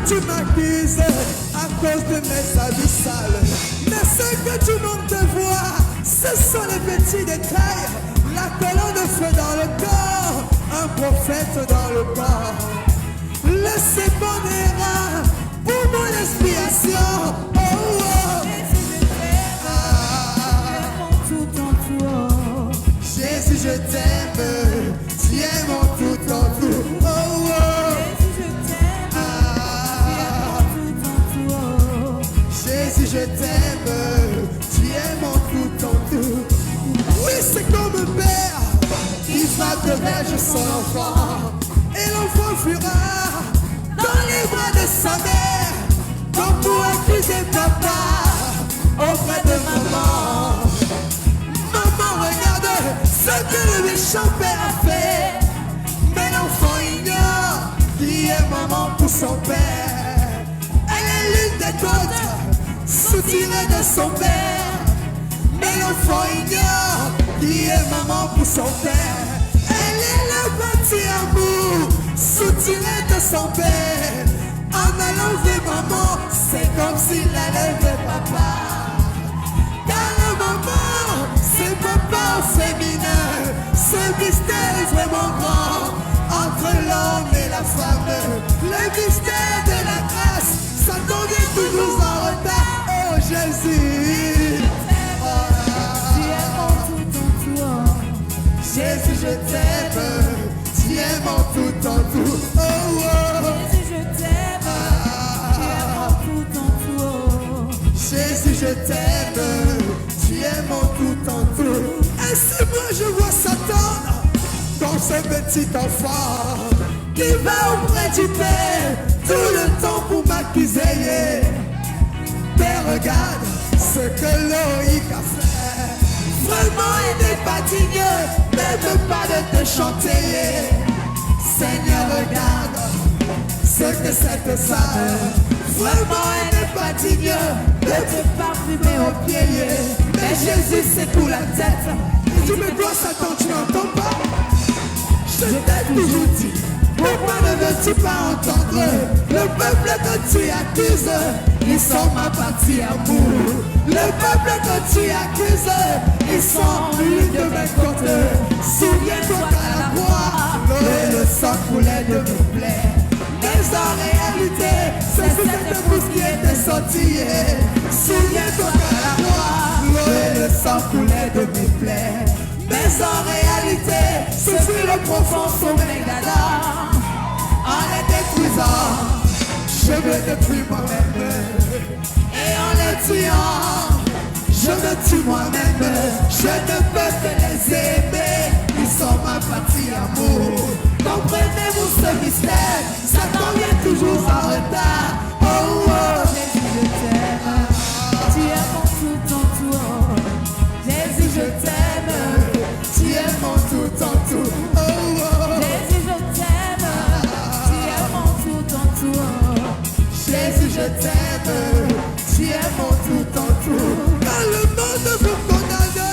tu m'accuses à cause de mes habits sales. Mais ce que tu manques de voir, ce sont les petits détails. La colonne de feu dans le corps, un prophète dans le corps. Le séponera pour mon expiation. Oh, oh. Jésus, je t'aime, tu es mon tout en tout. Oh, oh. Jésus, je t'aime, tu es mon tout en tout. Oui, c'est comme un père qui frappe de verge son enfant. Et l'enfant fuira dans les bras de sa mère, comme pour accuser papa auprès de maman. Maman, regarde ce que le méchant père a fait. Mais l'enfant ignore qui est maman pour son père. Elle est l'une des côtes, soutirée de son père. Mais l'enfant ignore qui est maman pour son père. Elle est le petit amour, soutiré de son père. En allant vers maman, c'est comme s'il allait vers papa. Car la maman, c'est papa au féminin. Ce mystère est vraiment grand entre l'homme et la femme. Le mystère de la grâce, ça tombe toujours en retard. Oh Jésus, Jésus, je t'aime, tu es mon tout en tout. Oh, oh. Jésus, je t'aime, tu es mon tout en tout. Jésus, je t'aime, tu es mon tout en tout. Et si moi je vois Satan dans ce petit enfant qui va auprès du Père tout le temps pour m'accuser. Mais regarde ce que Loïc a fait. Vraiment, il n'est pas digne, même pas de te chanter. Seigneur, regarde ce que cette sale. Vraiment, il n'est pas digne de te parfumer aux pieds. Mais Jésus, c'est pour la tête. Et tu me dois Satan, tu n'entends pas? Je t'ai toujours dit. Pourquoi ne veux-tu pas entendre le peuple que tu accuses? Ils sont ma partie amour. Le peuple que tu accuses, ils sont l'une de mes côtes. Souviens-toi qu'à la croix, le sang coulait de mes plaies. Mais en réalité, c'est cette épouse qui était sortie. Souviens-toi qu'à la croix, le sang coulait de mes plaies. Mais en réalité, ce fut le profond sommeil d'Adam. En les détruisant, je me détruis moi-même. Et en les tuant, je me tue moi-même. Je ne peux que les aimer. Ils sont ma partie amour. Comprenez-vous ce mystère? Satan vient toujours en retard. Oh oh, Jésus, je t'aime, tu es mon tout en tout. Jésus, je t'aime, tu es mon tout en tout. Oh oh, Jésus, je t'aime, tu es mon tout en tout. Jésus, je t'aime, tu es mon tout en tout. Quand le monde vous condamne,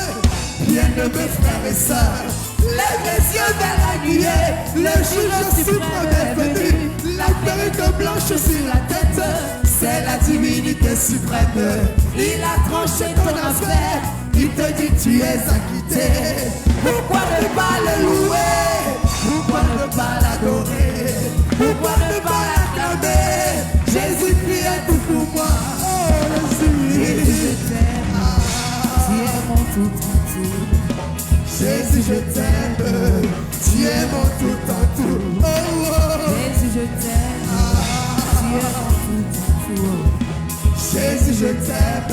bien de mes frères et sœurs, lève les yeux vers la nuée. Le juge suprême est venu. La perruque blanche sur la tête, c'est la divinité suprême. Il a tranché ton affaire. Il te dit tu es acquitté. Pourquoi ne pas le louer? Pourquoi ne pas l'adorer? Pourquoi ne pas l'acclamer? Jésus-Christ est tout pour moi. Oh Jésus, je t'aime, tu es mon tout en tout. Jésus, je t'aime, tu es mon tout en tout. Oh, oh. Jésus, je t'aime, tu es mon tout en tout. Jésus, je t'aime,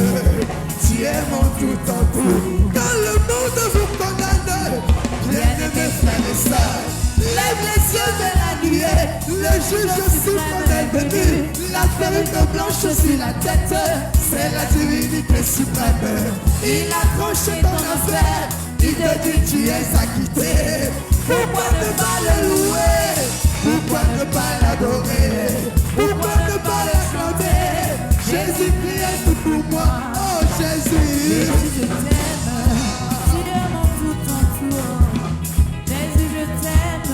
tu es mon tout en tout. Quand le monde vous condamne, bien-aimés frères et sœurs, lève les yeux vers la nuée. Le juge suprême est venu. La perruque blanche sur la tête, c'est la divinité suprême. Il a tranché ton affaire. Il te dit tu es acquitté. Pourquoi ne pas le louer? Pourquoi ne pas l'adorer? Pourquoi ne pas l'acclamer? Jésus-Christ est tout pour moi. Oh Jésus, Jésus, je t'aime, tu es mon tout en tout. Jésus, je t'aime,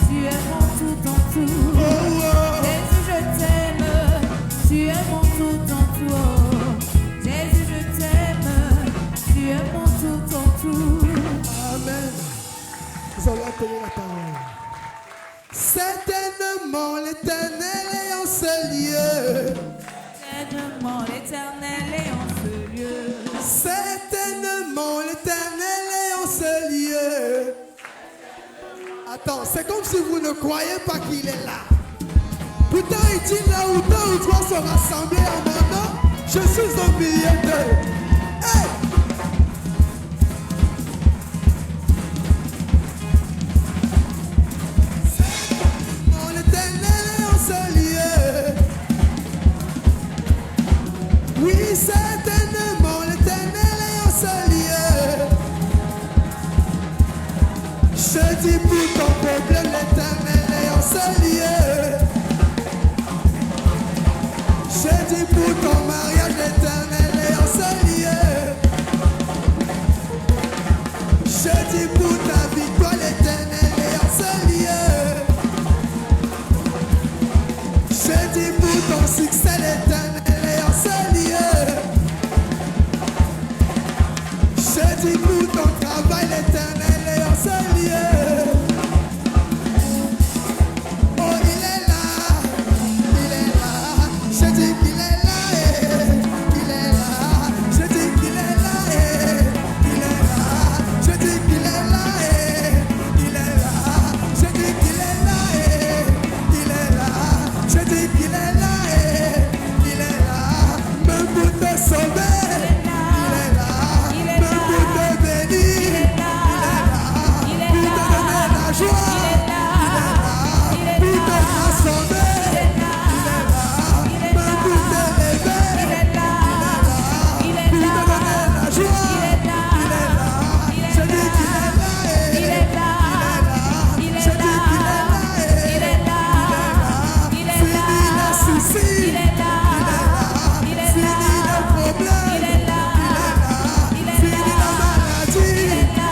tu es mon tout en tout. oh, oh. Jésus, je t'aime, Certainement l'Éternel est en ce lieu. Certainement l'Éternel est en ce lieu. Attends, c'est comme si vous ne croyez pas qu'il est là. Pourtant il dit là où deux ou trois sont rassemblés en mon nom, je suis au milieu d'eux. Hey! Certainement l'Éternel est en ce lieu. Oui, certainement l'Éternel est en ce lieu. Je dis pour ton problème, l'Éternel est en ce lieu. Je dis pour ton mariage, l'Éternel est en ce lieu. Je dis pour ta victoire, l'Éternel est en ce lieu. Je dis pour ton succès, l'Éternel est en ce lieu. Je dis pour ton travail, l'Éternel est en ce lieu. Oh, il est là, il est là. Je dis qu'il est là, il est là. Je dis qu'il est là, il est là. Je dis qu'il est là, il est là. Je dis qu'il est là, il est là. Je dis qu'il est là, il est là. Même pour te sauver, il est là. Même pour te bénir, il est là. Pour te donner la joie, il est là. Pour te transformer, il est là. Même pour t'élever, il est là. Pour te donner la joie, il est là. Je dis qu'il est là, il est là. Je dis qu'il est là, il est là. Fini les soucis, il est là. Fini les problèmes, il est là. Fini la maladie, il est là.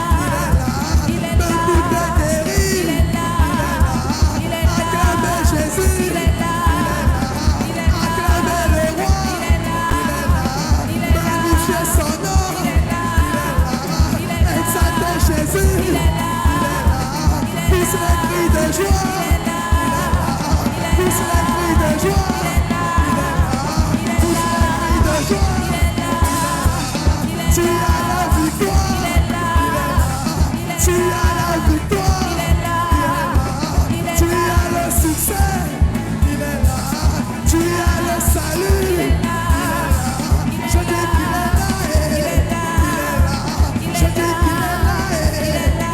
Même pour te guérir, il est là. Acclamez Jésus, il est là. Acclamez le roi, il est là. Magnifiez son nom, il est là. Exaltez Jésus, il est là. Pousse les cris de joie, il est là. Pousse les cris de joie, il est là. Pousse les cris de joie, il est là. Tu as la victoire, il est là. Tu as la victoire, il est là. Tu as le succès, il est là. Tu as le salut, il est là. Je dis qu'il est là, il est là. Je dis qu'il est là, il est là.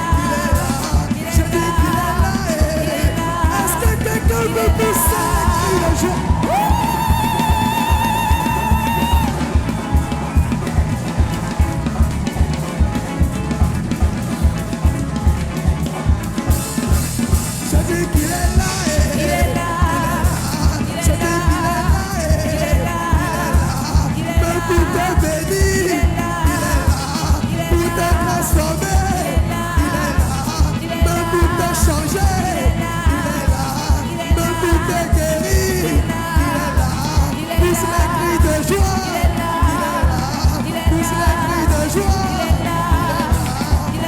Je dis qu'il est là, il est là. Est-ce que quelqu'un veut pousser les cris de joie? Je dis qu'il est là, Il est là. je dis qu'il est là, Il est là. même pour te bénir, il est là. Pour te transformer, il est là. Même pour te changer, il est là. Même pour te guérir, il est là. Pousse les cris de joie, il est là. Pousse les cris de joie,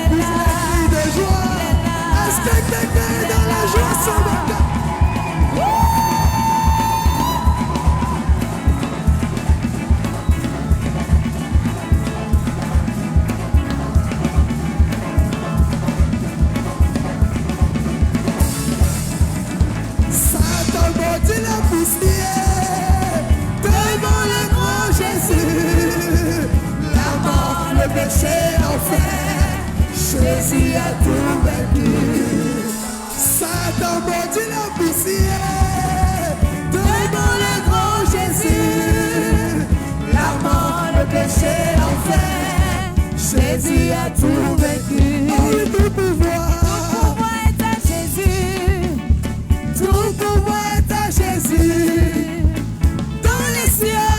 pousse les cris de joie. Est-ce que quelqu'un est dans la joie ce matin? Satan maudit la poussière devant le grand Jésus. La mort, le péché, l'enfer, Jésus a tout vaincu. Satan maudit la poussière devant le grand Jésus. La mort, le péché, l'enfer, Jésus a tout vaincu. Oh, oui, tout pouvoir. Pouvoir est à Jésus. Tout pouvoir est à Jésus. Dans les cieux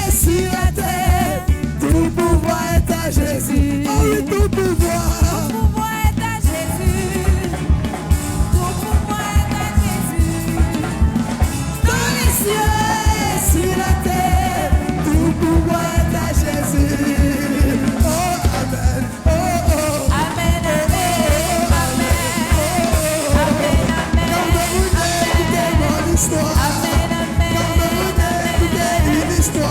et sur la terre, tout pouvoir est à Jésus. Oh oui, tout pouvoir. Pouvoir est à Jésus. Tout pouvoir est à Jésus. Dans les cieux et sur la terre, tout pouvoir est à Jésus. Oh, amen. Oh, oh. Amen, amen, amen. Quand vous écoutez mon histoire, Amen, amen. quand vous écoutez une histoire,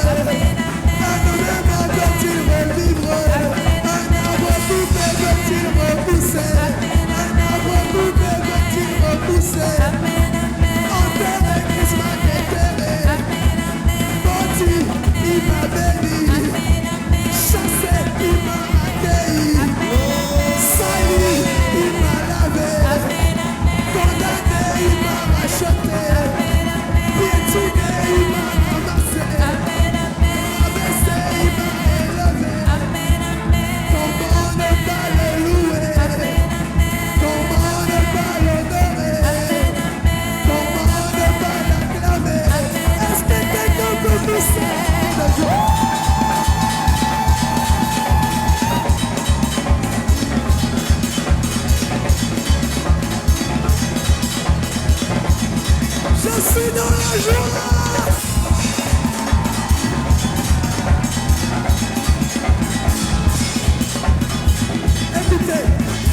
Un élément veut-il revivre? Un arbre coupé veut-il repousser? Un arbre coupé veut-il repousser? Enterré, Christ m'a déterré. Bâti, il m'a béni. Chassé, il m'a accueilli. Sali, il m'a lavé. Condamné, il m'a racheté. Piétiné, il m'a ramassé. Rabaissé, il m'a élevé. Comment ne pas le louer? Comment ne pas l'honorer? Comment ne pas l'acclamer? Est-ce que quelqu'un peut pousser de joie? Je suis dans la joie. Écoutez,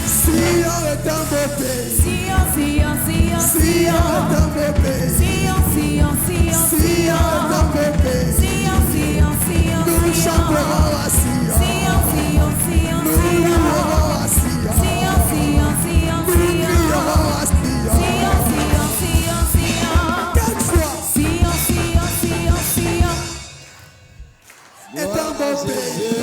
Sion est un beau pays. Sion, Sion, Sion, Sion Sion. est un beau pays. Sion, Sion, Sion, Sion est un beau pays. Sion, Sion, Sion, Nous Sion. chanterons à Sion. Sion, Sion, Sion, Nous Sion. louerons à Sion. Sion, Sion, Sion, Nous Sion. crierons à Sion. Sion, Sion, Sion, Sion. Quatre fois Sion, Sion, Sion, Sion. est un beau pays.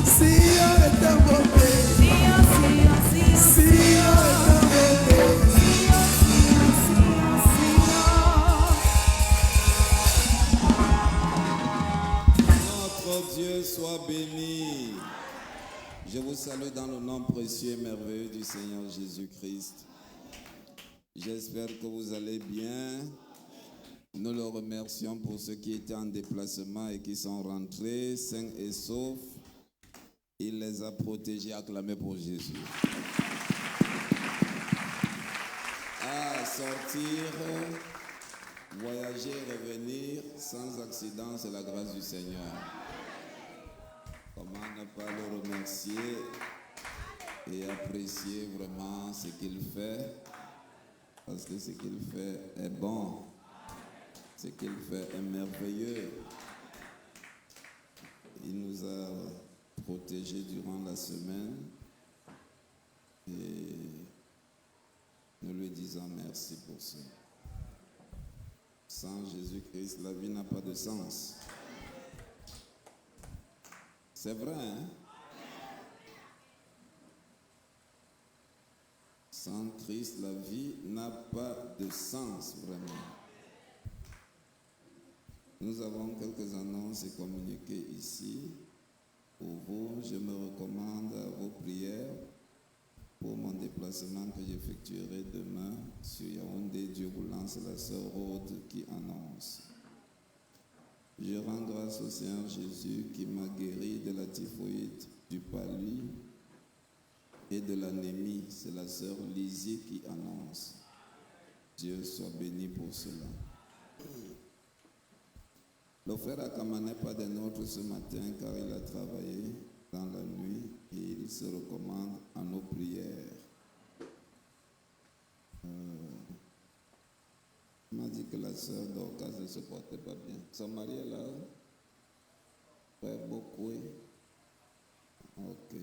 Sion est un beau pays. Sion, Sion, Sion, Sion est un beau pays. Sion, Sion, Notre Dieu soit béni. Je vous salue dans le nom précieux et merveilleux du Seigneur Jésus-Christ. J'espère que vous allez bien. Nous le remercions pour ceux qui étaient en déplacement et qui sont rentrés sains et saufs. Il les a protégés. Acclamez pour Jésus. À sortir, voyager et revenir sans accident, c'est la grâce du Seigneur. Comment ne pas le remercier et apprécier vraiment ce qu'il fait, parce que ce qu'il fait est bon, ce qu'il fait est merveilleux. Il nous a protégés durant la semaine et nous lui disons merci pour ça. Sans Jésus-Christ, la vie n'a pas de sens. C'est vrai, hein? Sans Christ, la vie n'a pas de sens, vraiment. Nous avons quelques annonces et communiqués ici. Pour vous, je me recommande à vos prières pour mon déplacement que j'effectuerai demain sur Yaoundé. Dieu voulant, c'est la sœur Rhodes qui annonce. Je rends grâce au Seigneur Jésus qui m'a guéri de la typhoïde, du palu et de l'anémie. C'est la sœur Lizzie qui annonce. Dieu soit béni pour cela. Le frère Akama n'est pas des nôtres ce matin car il a travaillé dans la nuit et il se recommande à nos prières. Il m'a dit que la sœur Dorcas ne se portait pas bien. Son mari est là? Frère Bokwe? Ok.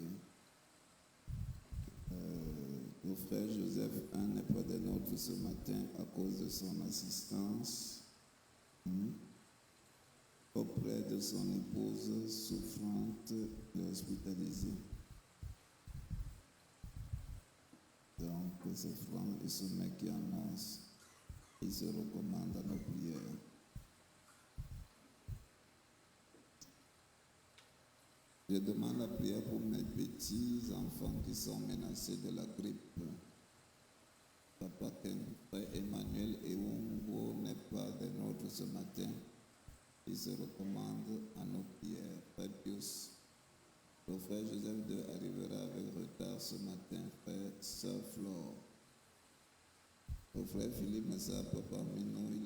Le frère Joseph n'est pas des nôtres ce matin à cause de son assistance auprès de son épouse souffrante et hospitalisée. Donc, ce frère et ce mec qui annonce, il se recommande à nos prières. Je demande la prière pour mes petits enfants qui sont menacés de la grippe. Papa Frère Emmanuel et Ungo n'est pas des nôtres ce matin. Il se recommande à nos prières. Frère Pius, le frère Joseph II arrivera avec retard ce matin. Frère Sœur Flore. Le frère Philippe Messa, papa Minou,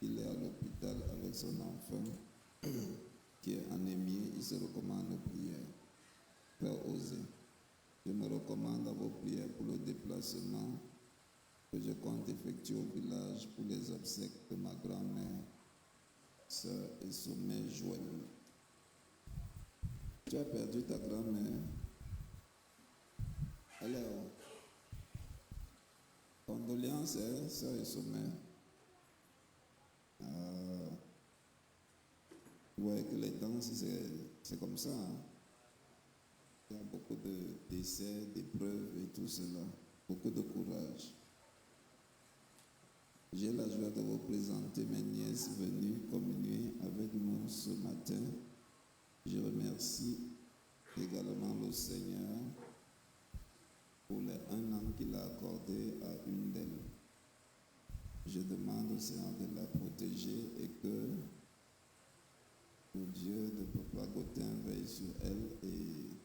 il est à l'hôpital avec son enfant qui est anémie. Il se recommande à nos prières. Frère Osé, je me recommande à vos prières pour le déplacement que je compte effectuer au village pour les obsèques de ma grand-mère. Sœur Essomé Joël. Tu as perdu ta grand-mère. Elle est où? Condoléances, hein, Sœur Essomé. Ouais, que les temps, c'est comme ça. Hein. Il y a beaucoup de décès, d'épreuves et tout cela. Beaucoup de courage. J'ai la joie de vous présenter mes nièces venues communier avec nous ce matin. Je remercie également le Seigneur pour les 1 an qu'il a accordé à une d'elles. Je demande au Seigneur de la protéger et que le Dieu de Papa Gaudin veille sur elle et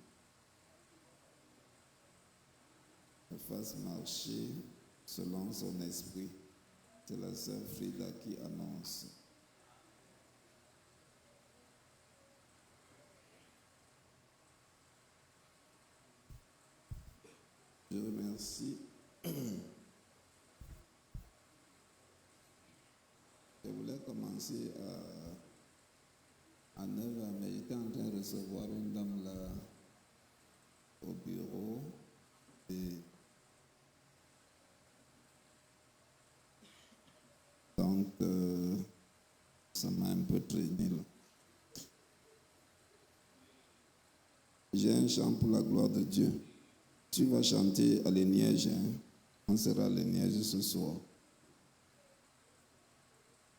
la fasse marcher selon son esprit. C'est la sœur Frida qui annonce. Je remercie. Je voulais commencer à 9h, mais j'étais en train de recevoir une dame là au bureau et donc ça m'a un peu traîné là. J'ai un chant pour la gloire de Dieu. Tu vas chanter à l'Éniège, hein? On sera à l'Éniège ce soir.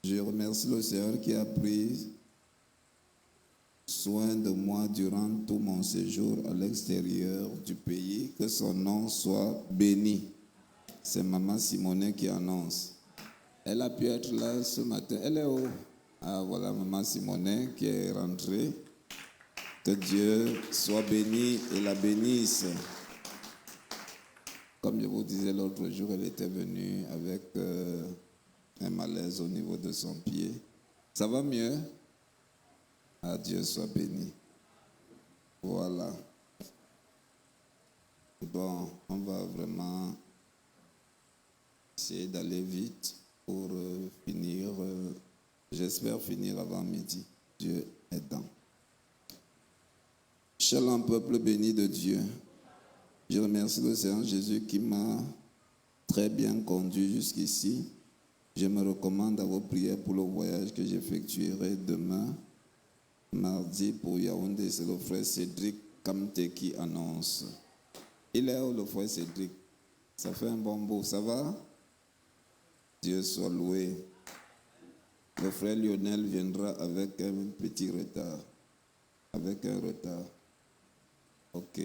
Je remercie le Seigneur qui a pris soin de moi durant tout mon séjour à l'extérieur du pays. Que son nom soit béni. C'est Maman Simonet qui annonce. Elle a pu être là ce matin. Elle est où? Ah voilà Maman Simonet qui est rentrée. Que Dieu soit béni et la bénisse. Comme je vous disais l'autre jour, elle était venue avec un malaise au niveau de son pied. Ça va mieux? Ah, Dieu soit béni. Voilà. Bon, on va vraiment essayer d'aller vite pour finir. J'espère finir avant midi. Dieu aidant. Shalom, peuple béni de Dieu. Je remercie le Seigneur Jésus qui m'a très bien conduit jusqu'ici. Je me recommande à vos prières pour le voyage que j'effectuerai demain, mardi pour Yaoundé. C'est le frère Cédric Kamte qui annonce. Il est où le frère Cédric? Ça fait un bon bout, ça va? Dieu soit loué. Le frère Lionel viendra avec un petit retard. Avec un retard. Ok.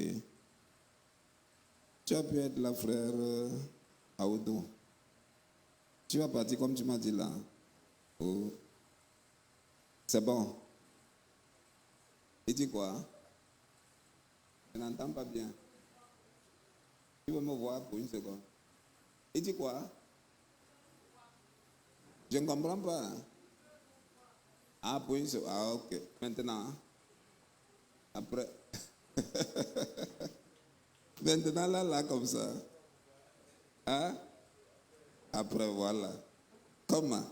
Tu as pu être là, frère Aoudou. Tu vas partir comme tu m'as dit là. Oh. C'est bon. Il dit quoi? Je n'entends pas bien. Tu veux me voir pour une seconde? Il dit quoi? Je ne comprends pas. Ah, pour une seconde. Ah, ok. Maintenant. Après. Maintenant, là, comme ça. Hein? Après, voilà. Comment?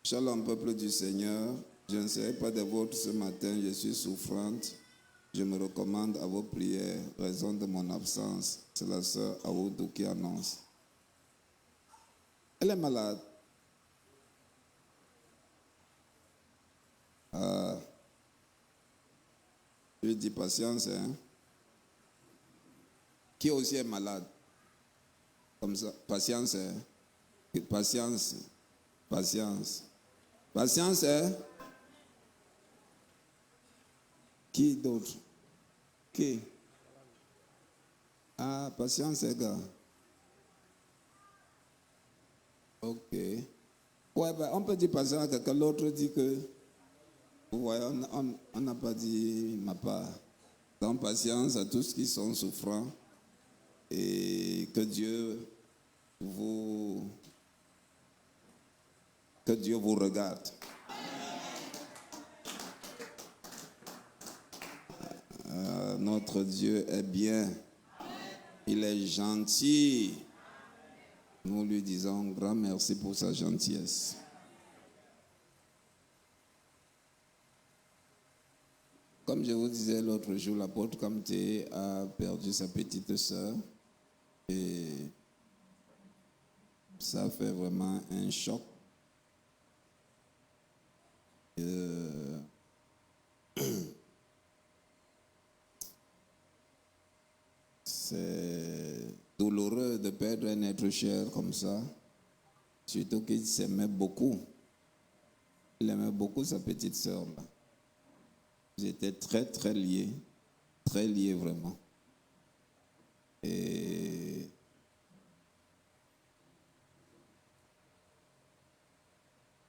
Shalom, peuple du Seigneur. Je ne serai pas des vôtres ce matin. Je suis souffrante. Je me recommande à vos prières. Raison de mon absence. C'est la sœur Aoudou qui annonce. Elle est malade. Je dis patience, hein. Qui aussi est malade? Comme ça, patience, hein. Patience, patience. Patience, hein. Qui d'autre? Qui? Ah, patience, gars. Ok. Ouais, ben, on peut dire patience à quelqu'un. L'autre dit que, vous voyez, on n'a pas dit ma part. Donc, patience à tous ceux qui sont souffrants et que Dieu vous regarde. Notre Dieu est bien. Il est gentil. Nous lui disons un grand merci pour sa gentillesse. Comme je vous disais l'autre jour, l'apôtre Kamté a perdu sa petite sœur et ça fait vraiment un choc. C'est douloureux de perdre un être cher comme ça, surtout qu'il s'aimait beaucoup. Il aimait beaucoup sa petite sœur là. Ils étaient très liés vraiment. Et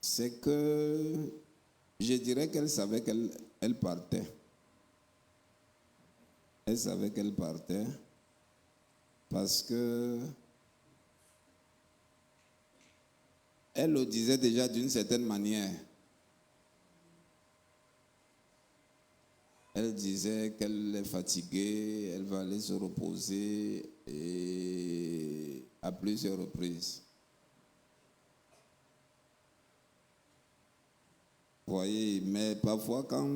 c'est que je dirais qu'elle savait qu'elle partait. Elle savait qu'elle partait parce que elle le disait déjà d'une certaine manière. Elle disait qu'elle est fatiguée, elle va aller se reposer et à plusieurs reprises. Vous voyez, mais parfois quand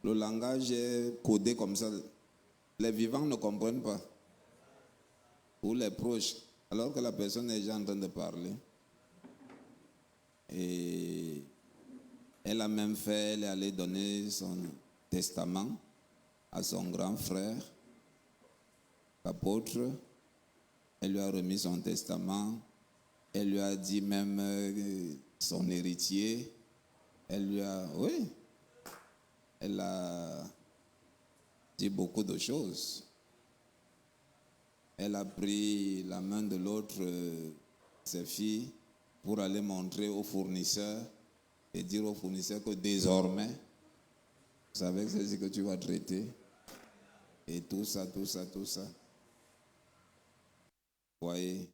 le langage est codé comme ça, les vivants ne comprennent pas. Ou les proches, alors que la personne est déjà en train de parler. Et elle a même fait, elle est allée donner son testament à son grand frère, l'apôtre. Elle lui a remis son testament. Elle lui a dit même son héritier. Elle lui a, oui, elle a dit beaucoup de choses. Elle a pris la main de l'autre, ses filles, pour aller montrer aux fournisseurs et dire aux fournisseurs que désormais, vous savez que c'est ce que tu vas traiter. Et tout ça. Vous voyez.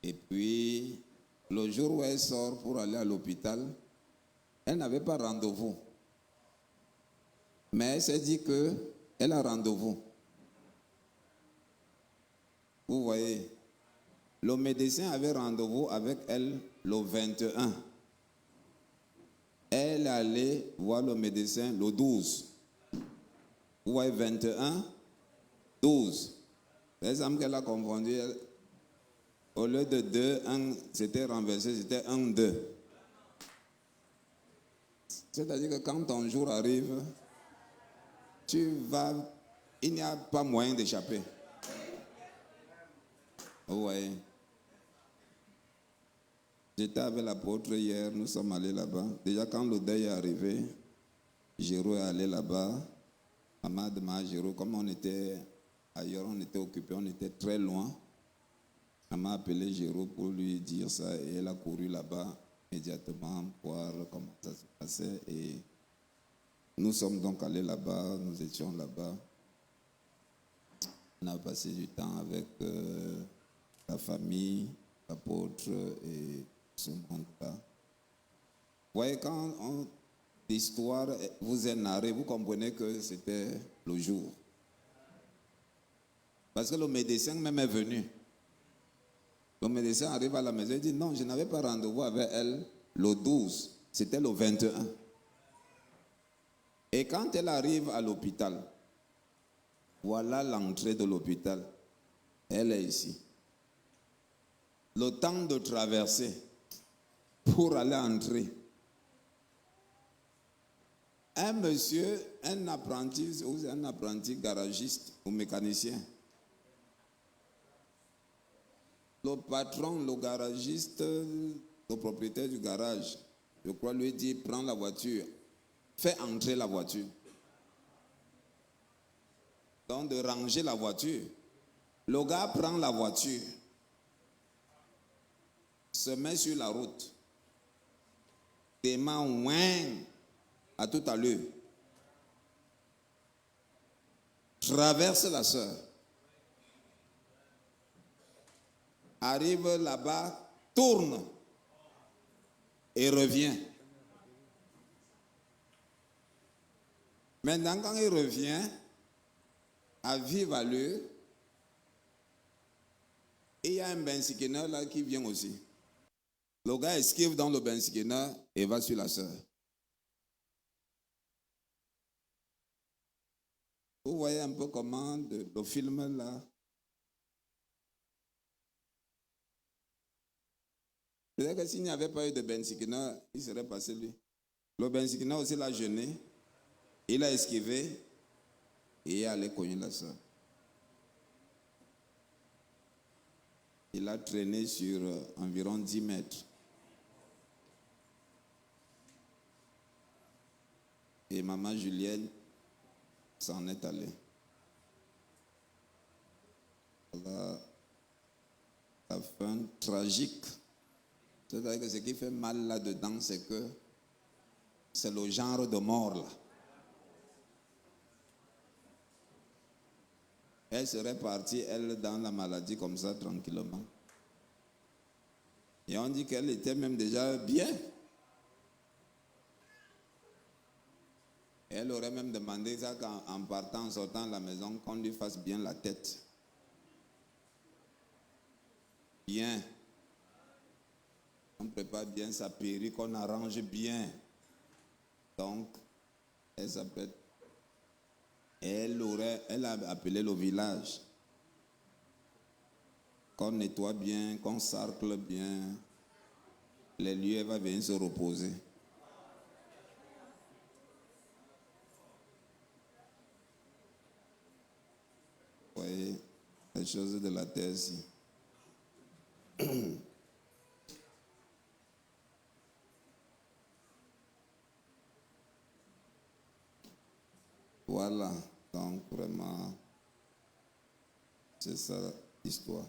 Et puis, le jour où elle sort pour aller à l'hôpital, elle n'avait pas rendez-vous. Mais elle s'est dit qu'elle a rendez-vous. Vous voyez, le médecin avait rendez-vous avec elle le 21. Elle est allée voir le médecin le 12. Vous voyez, 21, 12. Ça semble qu'elle a confondu. Au lieu de 2, 1, c'était renversé, c'était 1, 2. C'est-à-dire que quand ton jour arrive, il n'y a pas moyen d'échapper. Vous voyez. J'étais avec l'apôtre hier, nous sommes allés là-bas. Déjà quand le deuil est arrivé, Géraud est allé là-bas. Maman a demandé à Géraud, comme on était ailleurs, on était occupés, on était très loin. Maman a appelé Géraud pour lui dire ça et elle a couru là-bas immédiatement pour voir comment ça se passait. Et nous sommes donc allés là-bas, nous étions là-bas. On a passé du temps avec la famille, l'apôtre et ce monde-là. Vous voyez, quand l'histoire vous est narrée, vous comprenez que c'était le jour. Parce que le médecin même est venu. Le médecin arrive à la maison et dit non, je n'avais pas rendez-vous avec elle le 12, c'était le 21. Et quand elle arrive à l'hôpital, voilà l'entrée de l'hôpital. Elle est ici. Le temps de traverser pour aller entrer. Un monsieur, un apprenti garagiste ou mécanicien. Le patron, le garagiste, le propriétaire du garage, je crois, lui dit, prends la voiture, fais entrer la voiture. Donc de ranger la voiture. Le gars prend la voiture, se met sur la route, démarre à tout à l'heure, traverse la sœur, arrive là-bas, tourne et revient. Maintenant, quand il revient, à vive allure. Et il y a un bensikiner là qui vient aussi. Le gars esquive dans le bensikiner et va sur la sœur. Vous voyez un peu comment le film là. Peut-être que s'il n'y avait pas eu de bensikiner, il serait passé lui. Le bensikiner aussi l'a gêné. Il a esquivé et il est allé cogner la sœur. Il a traîné sur environ 10 mètres. Et maman Julienne s'en est allée. Voilà la fin tragique. C'est-à-dire que ce qui fait mal là-dedans, c'est que c'est le genre de mort là. Elle serait partie, elle, dans la maladie comme ça, tranquillement. Et on dit qu'elle était même déjà bien. Elle aurait même demandé ça qu'en partant, en sortant de la maison, qu'on lui fasse bien la tête. Bien. On prépare bien sa perruque, on arrange bien. Donc, elle s'appelle. Elle a appelé le village. Qu'on nettoie bien, qu'on sarcle bien. Les lieux, elle va venir se reposer. Vous voyez, les choses de la terre ici. Voilà, donc vraiment, c'est ça l'histoire.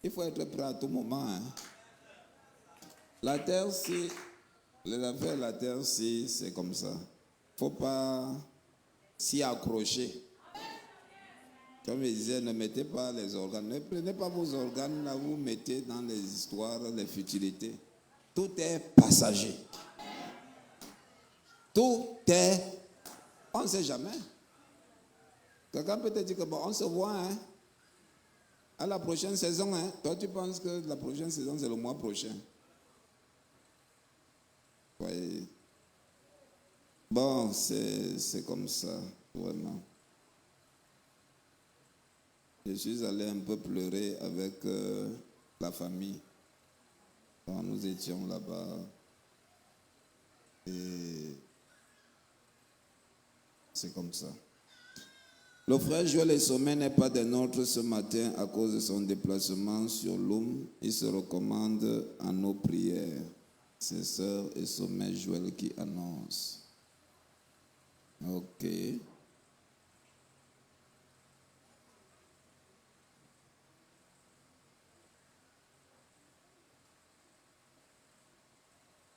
Il faut être prêt à tout moment. Hein. La terre, si, les affaires de la terre, si, c'est comme ça. Il ne faut pas s'y accrocher. Comme je disais, ne mettez pas les organes. Ne prenez pas vos organes là, vous mettez dans les histoires, les futilités. Tout est passager. Tout est... On ne sait jamais. Quelqu'un peut te dire que bon, on se voit hein, à la prochaine saison. Hein. Toi, tu penses que la prochaine saison, c'est le mois prochain. Oui. Bon, c'est comme ça, vraiment. Je suis allé un peu pleurer avec la famille. Quand nous étions là-bas. Et c'est comme ça. Le frère Joël Sommet n'est pas des nôtres ce matin à cause de son déplacement sur l'Oum. Il se recommande à nos prières. C'est sœur et Sommet Joël qui annonce. Ok.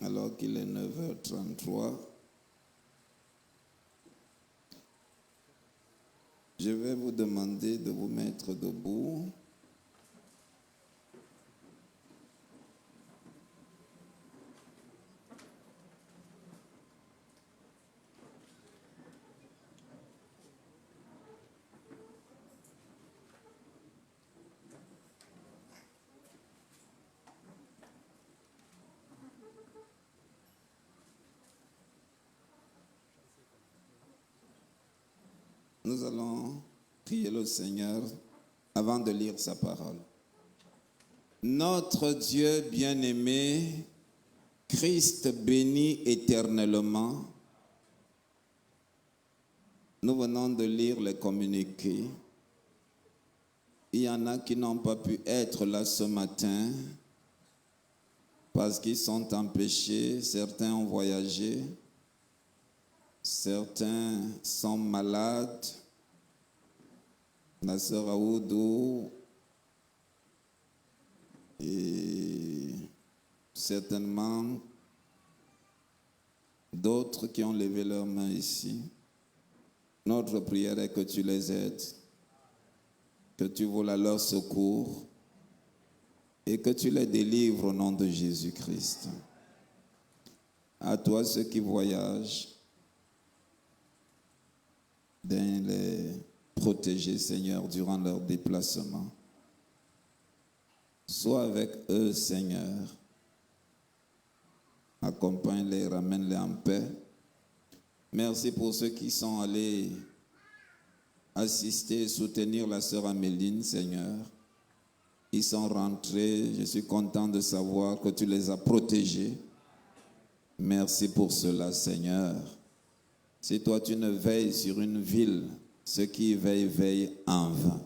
Alors qu'il est 9h33, je vais vous demander de vous mettre debout. Nous allons prier le Seigneur avant de lire sa parole. Notre Dieu bien-aimé, Christ béni éternellement, nous venons de lire les communiqués. Il y en a qui n'ont pas pu être là ce matin parce qu'ils sont empêchés, certains ont voyagé. Certains sont malades. La sœur Aoudou et certainement d'autres qui ont levé leurs mains ici. Notre prière est que tu les aides, que tu voles à leur secours et que tu les délivres au nom de Jésus-Christ. À toi ceux qui voyagent dans les protéger, Seigneur, durant leur déplacement. Sois avec eux, Seigneur. Accompagne-les, ramène-les en paix. Merci pour ceux qui sont allés assister et soutenir la sœur Améline, Seigneur. Ils sont rentrés. Je suis content de savoir que tu les as protégés. Merci pour cela, Seigneur. Si toi tu ne veilles sur une ville, ceux qui y veillent, veillent en vain.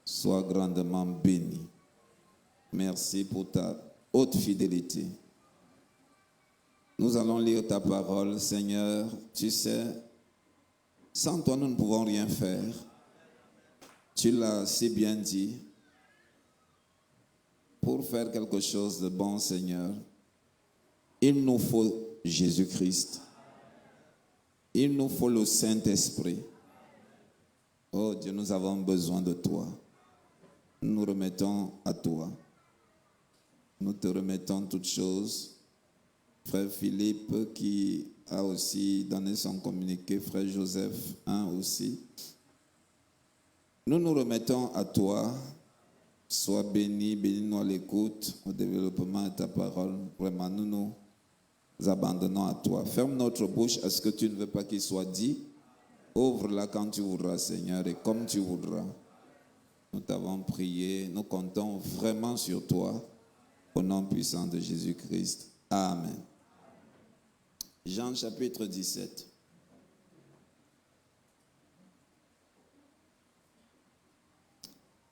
Sois grandement béni. Merci pour ta haute fidélité. Nous allons lire ta parole, Seigneur. Tu sais, sans toi, nous ne pouvons rien faire. Tu l'as si bien dit. Pour faire quelque chose de bon, Seigneur, il nous faut Jésus-Christ. Il nous faut le Saint-Esprit. Oh Dieu, nous avons besoin de toi. Nous nous remettons à toi. Nous te remettons toutes choses. Frère Philippe qui a aussi donné son communiqué, Frère Joseph aussi. Nous nous remettons à toi. Sois béni, bénis-nous à l'écoute, au développement de ta parole. Vraiment, nous nous abandonnons à toi. Ferme notre bouche à ce que tu ne veux pas qu'il soit dit. Ouvre-la quand tu voudras, Seigneur, et comme tu voudras. Nous t'avons prié, nous comptons vraiment sur toi, au nom puissant de Jésus-Christ. Amen. Jean chapitre 17.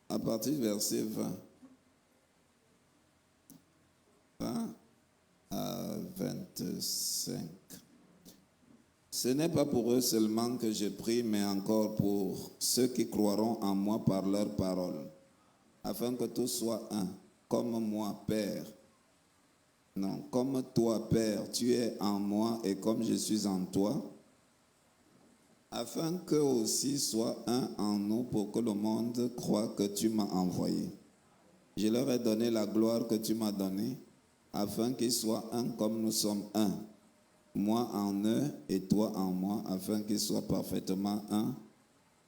À partir du verset 20 à 25. Ce n'est pas pour eux seulement que je prie, mais encore pour ceux qui croiront en moi par leur parole, afin que tous soient un, comme moi, Père. Non, comme toi, Père, tu es en moi et comme je suis en toi, afin qu'eux aussi soient un en nous pour que le monde croie que tu m'as envoyé. Je leur ai donné la gloire que tu m'as donnée, afin qu'ils soient un comme nous sommes un. Moi en eux et toi en moi, afin qu'ils soient parfaitement un,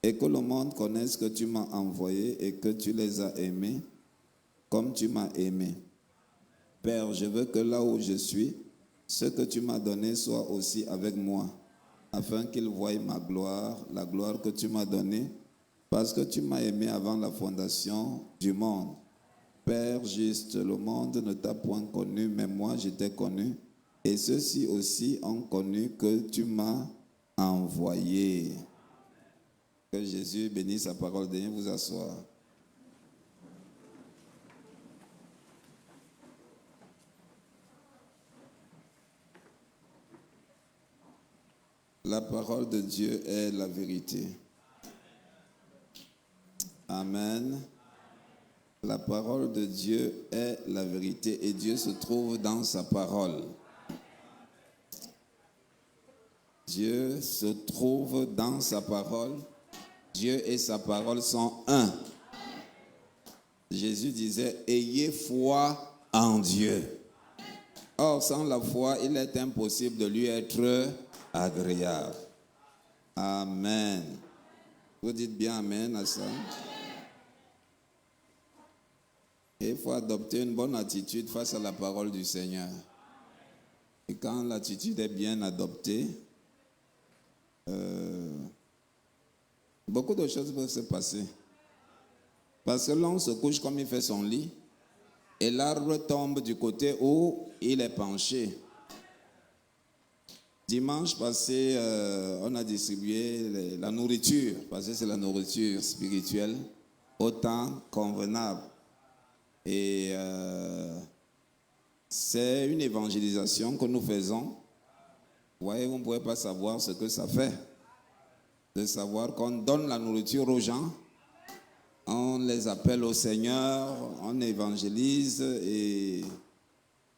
et que le monde connaisse que tu m'as envoyé et que tu les as aimés comme tu m'as aimé. Père, je veux que là où je suis, ce que tu m'as donné soit aussi avec moi, afin qu'ils voient ma gloire, la gloire que tu m'as donnée, parce que tu m'as aimé avant la fondation du monde. Père juste, le monde ne t'a point connu, mais moi je t'ai connu, et ceux-ci aussi ont connu que tu m'as envoyé. Que Jésus bénisse sa parole. Daignez vous asseoir. La parole de Dieu est la vérité. Amen. La parole de Dieu est la vérité et Dieu se trouve dans sa parole. Dieu se trouve dans sa parole. Dieu et sa parole sont un. Jésus disait, ayez foi en Dieu. Or, sans la foi, il est impossible de lui être agréable. Amen. Vous dites bien amen à ça? Et il faut adopter une bonne attitude face à la parole du Seigneur. Et quand l'attitude est bien adoptée, beaucoup de choses peuvent se passer. Parce que l'on se couche comme il fait son lit, et l'arbre tombe du côté où il est penché. Dimanche passé, on a distribué la nourriture, parce que c'est la nourriture spirituelle, au temps convenable. Et c'est une évangélisation que nous faisons. Vous voyez, vous ne pouvez pas savoir ce que ça fait. De savoir qu'on donne la nourriture aux gens, on les appelle au Seigneur, on évangélise et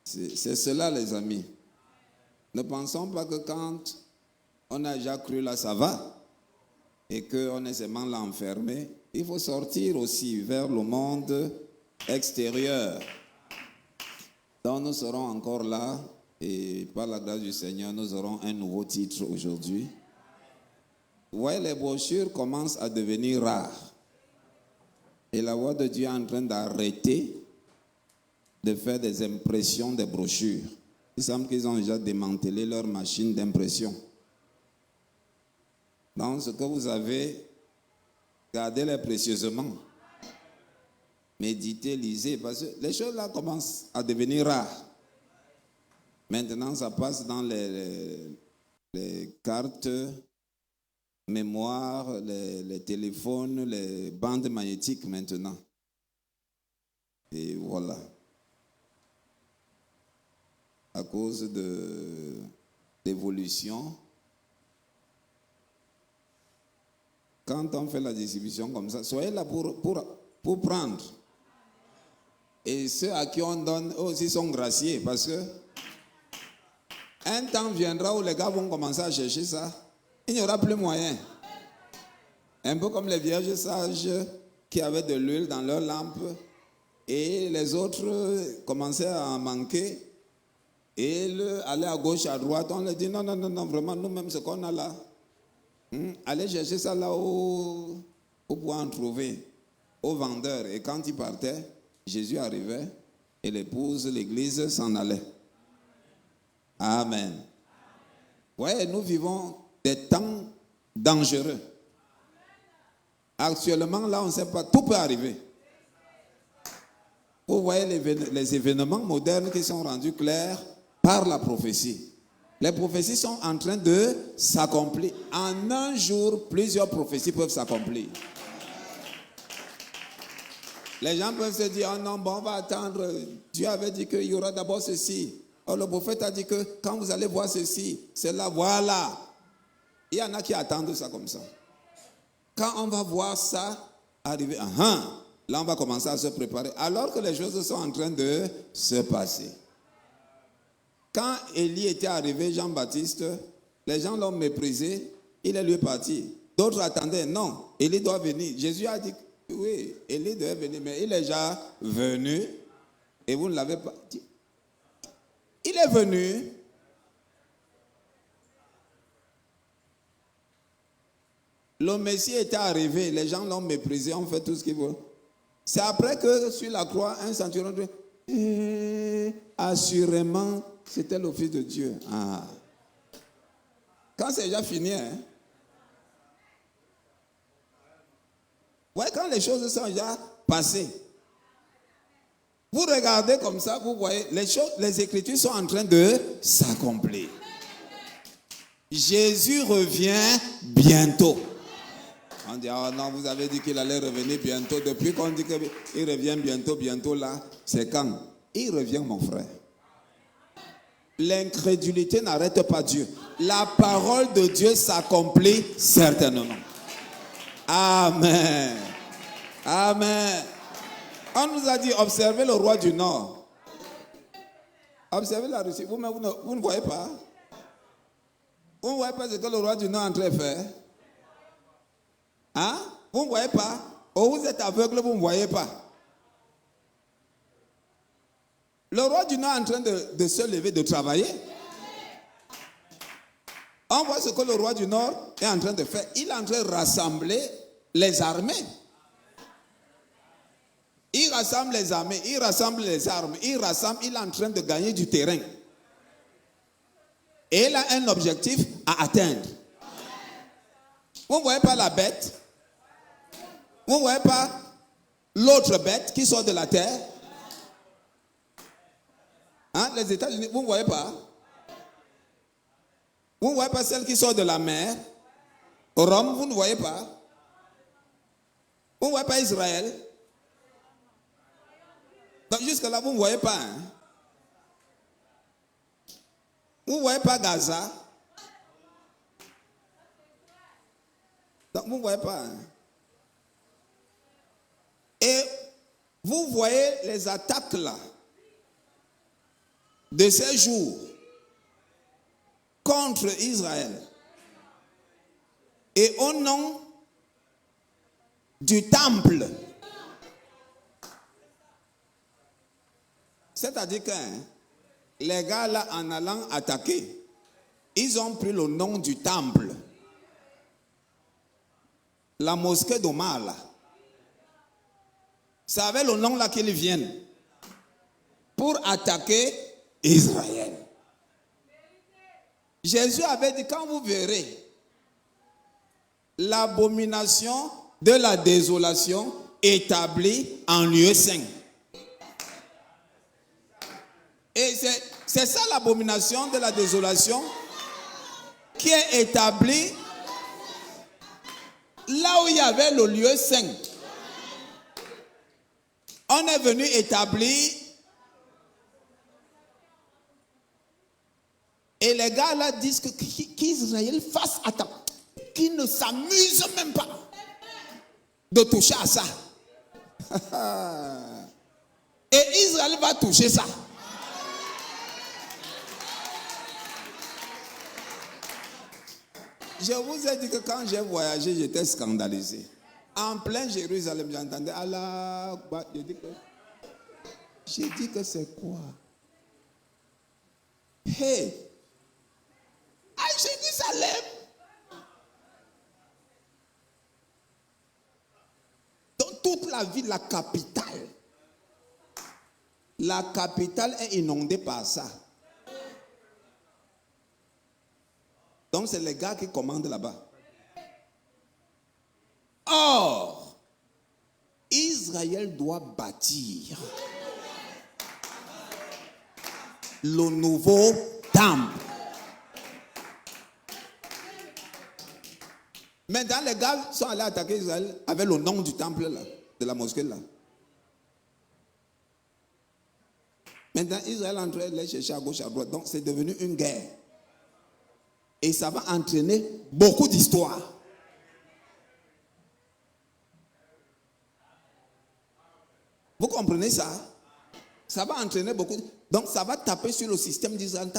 c'est cela les amis. Ne pensons pas que quand on a déjà cru là ça va et qu'on est seulement là enfermé. Il faut sortir aussi vers le monde extérieur. Donc nous serons encore là et par la grâce du Seigneur nous aurons un nouveau titre aujourd'hui. Ouais, les brochures commencent à devenir rares. Et la voix de Dieu est en train d'arrêter de faire des impressions des brochures. Il semble qu'ils ont déjà démantelé leur machine d'impression. Donc, ce que vous avez, gardez-les précieusement. Méditez, lisez, parce que les choses là commencent à devenir rares. Maintenant, ça passe dans les cartes mémoire, les téléphones, les bandes magnétiques maintenant. Et voilà. À cause de l'évolution, quand on fait la distribution comme ça, soyez là pour prendre. Et ceux à qui on donne aussi sont graciés, parce que un temps viendra où les gars vont commencer à chercher ça. Il n'y aura plus moyen. Un peu comme les vierges sages qui avaient de l'huile dans leur lampe et les autres commençaient à en manquer et allaient à gauche, à droite. On leur dit non, vraiment, nous-mêmes, ce qu'on a là, allez chercher ça là où pouvoir en trouver, aux vendeurs. Et quand ils partaient, Jésus arrivait et l'épouse, l'église s'en allait. Amen. Ouais, nous vivons des temps dangereux. Actuellement, là, on ne sait pas, tout peut arriver. Vous voyez les événements modernes qui sont rendus clairs par la prophétie. Les prophéties sont en train de s'accomplir. En un jour, plusieurs prophéties peuvent s'accomplir. Les gens peuvent se dire, oh non, bon, on va attendre. Dieu avait dit qu'il y aura d'abord ceci. Oh, le prophète a dit que quand vous allez voir ceci, c'est là, voilà. Il y en a qui attendent ça comme ça. Quand on va voir ça arriver, là on va commencer à se préparer. Alors que les choses sont en train de se passer. Quand Élie était arrivé, Jean-Baptiste, les gens l'ont méprisé, il est lui parti. D'autres attendaient, non, Élie doit venir. Jésus a dit, oui, Élie doit venir, mais il est déjà venu et vous ne l'avez pas dit. Il est venu. Le Messie était arrivé, les gens l'ont méprisé, ont fait tout ce qu'ils veulent. C'est après que sur la croix, un centurion dit, assurément, c'était le Fils de Dieu. Ah. Quand c'est déjà fini, ouais, quand les choses sont déjà passées, vous regardez comme ça, vous voyez, les Écritures sont en train de s'accomplir. Jésus revient bientôt. On dit, oh non, vous avez dit qu'il allait revenir bientôt. Depuis qu'on dit qu'il revient bientôt là, c'est quand? Il revient, mon frère. L'incrédulité n'arrête pas Dieu. La parole de Dieu s'accomplit certainement. Amen. Amen. On nous a dit, observez le roi du Nord. Observez la Russie. Vous ne voyez pas? Vous ne voyez pas ce que le roi du Nord est en train de faire? Hein? Vous ne voyez pas? Oh, vous êtes aveugle, vous ne voyez pas. Le roi du Nord est en train de se lever, de travailler. On voit ce que le roi du Nord est en train de faire. Il est en train de rassembler les armées. Il rassemble les armées, il rassemble les armes, il est en train de gagner du terrain. Et il a un objectif à atteindre. Vous ne voyez pas la bête? Vous ne voyez pas l'autre bête qui sort de la terre? Hein? Les États-Unis, vous ne voyez pas? Vous ne voyez pas celle qui sort de la mer? Rome, vous ne voyez pas? Vous ne voyez pas Israël? Donc jusque-là, vous ne voyez pas. Hein? Vous ne voyez pas Gaza? Donc vous ne voyez pas. Hein? Et vous voyez les attaques là de ces jours contre Israël. Et au nom du temple. C'est-à-dire que les gars là, en allant attaquer, ils ont pris le nom du temple. la mosquée d'Omar, là, c'est avec le nom là qu'ils viennent pour attaquer Israël. Jésus avait dit, quand vous verrez l'abomination de la désolation établie en lieu saint. Et c'est ça l'abomination de la désolation qui est établie là où il y avait le lieu saint. On est venu établir et les gars là disent qu'Israël fasse attaque, qu'ils ne s'amusent même pas de toucher à ça. Et Israël va toucher ça. Je vous ai dit que quand j'ai voyagé, j'étais scandalisé. En plein Jérusalem, j'entendais Allah. J'ai dit que c'est quoi? Hey! À Jérusalem! Dans toute la ville, la capitale est inondée par ça. Donc c'est les gars qui commandent là-bas. Or, Israël doit bâtir le nouveau temple. Maintenant, les gars sont allés attaquer Israël avec le nom du temple là, de la mosquée là. Maintenant, Israël est en train de les chercher à gauche, à droite. Donc c'est devenu une guerre. Et ça va entraîner beaucoup d'histoires. Vous comprenez ça? Ça va entraîner beaucoup. Donc ça va taper sur le système d'Israël.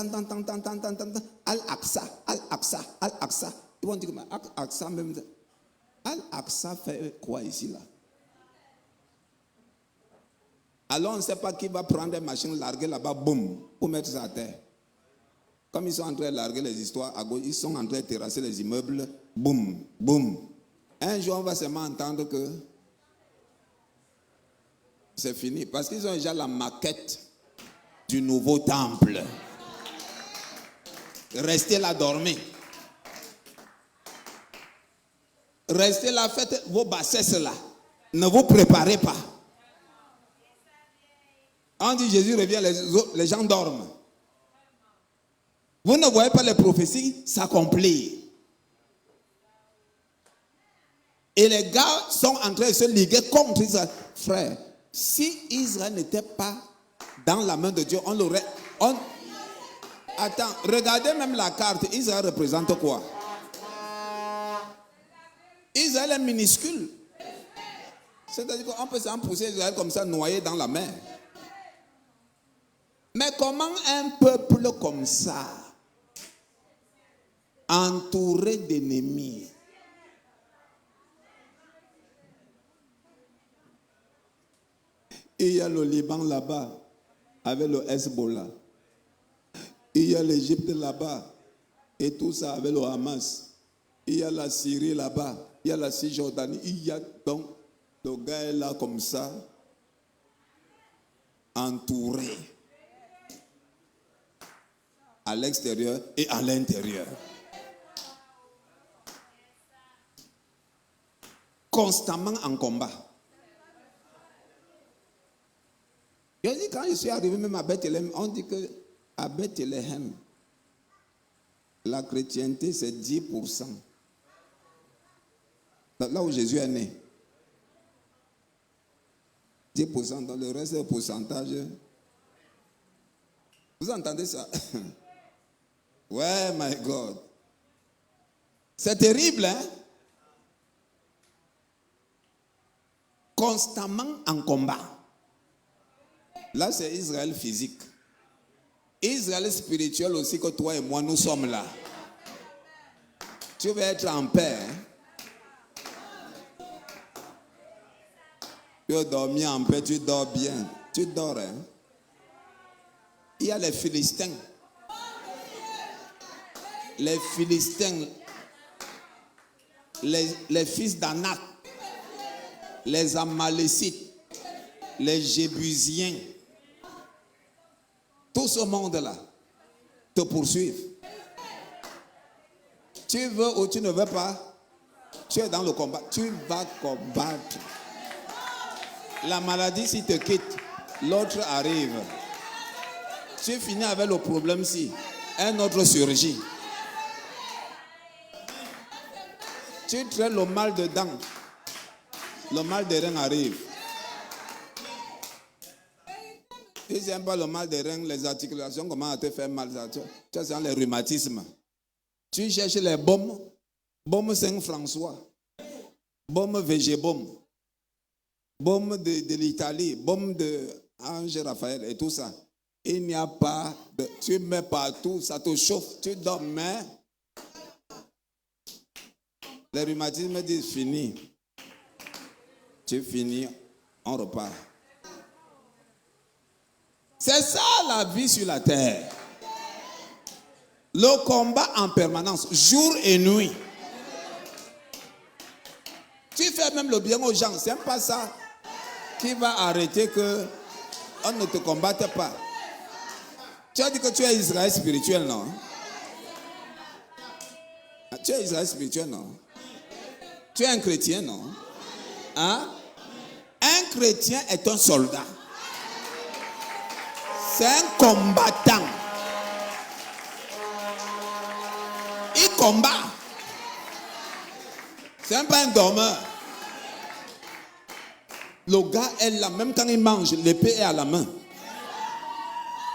Al-Aqsa, Al-Aqsa, Al-Aqsa. Ils vont dire que Al-Aqsa même. Al-Aqsa fait quoi ici là? Alors on ne sait pas qui va prendre des machines, larguer là-bas, boum, pour mettre ça à terre. Comme ils sont en train de larguer les histoires à gauche, ils sont en train de terrasser les immeubles, boum, boum. Un jour, on va seulement entendre que c'est fini. Parce qu'ils ont déjà la maquette du nouveau temple. Restez là, dormez. Restez là, faites vos bassesses là. Ne vous préparez pas. On dit Jésus revient, les gens dorment. Vous ne voyez pas les prophéties s'accomplir. Et les gars sont en train de se liguer contre Israël. Frère, si Israël n'était pas dans la main de Dieu, on l'aurait... Attends, regardez même la carte. Israël représente quoi? Israël est minuscule. C'est-à-dire qu'on peut s'en pousser Israël comme ça, noyé dans la mer. Mais comment un peuple comme ça, entouré d'ennemis, il y a le Liban là-bas avec le Hezbollah, il y a l'Égypte là-bas et tout ça avec le Hamas, il y a la Syrie là-bas, il y a la Cisjordanie, il y a donc le gars est là comme ça, entouré à l'extérieur et à l'intérieur. Constamment en combat. Je dis, quand je suis arrivé même à Bethléem, on dit que à Bethléem, la chrétienté c'est 10%. Là où Jésus est né. 10%, dans le reste du pourcentage. Vous entendez ça? Ouais, my God. C'est terrible, hein? Constamment en combat. Là, c'est Israël physique. Israël spirituel aussi, que toi et moi, nous sommes là. Tu veux être en paix, hein? Tu veux dormir en paix, tu dors bien. Tu dors, hein? Il y a les Philistins. Les Philistins. les fils d'Anak, les Amalécites, les Jébusiens, tout ce monde-là te poursuivent. Tu veux ou tu ne veux pas, tu es dans le combat, tu vas combattre. La maladie, si te quitte, l'autre arrive. Tu finis avec le problème-ci, un autre surgit. Tu traites le mal dedans, le mal des reins arrive. Si tu n'aimes pas le mal des reins, les articulations commencent à te faire mal. Tu sens les rhumatismes. Tu cherches les baumes, baume Saint-François, baume Végébaume, baume de l'Italie, baume de Ange Raphaël et tout ça. Il n'y a pas de... Tu mets partout, ça te chauffe, tu dors, mais... Les rhumatismes disent fini. Tu finis, on repart. C'est ça la vie sur la terre. Le combat en permanence, jour et nuit. Tu fais même le bien aux gens, c'est pas ça qui va arrêter que on ne te combatte pas. Tu as dit que tu es Israël spirituel, non? Tu es Israël spirituel, non? Tu es un chrétien, non? Hein? Un chrétien est un soldat. C'est un combattant. Il combat. C'est même pas un dormeur. Le gars est là, même quand il mange, l'épée est à la main.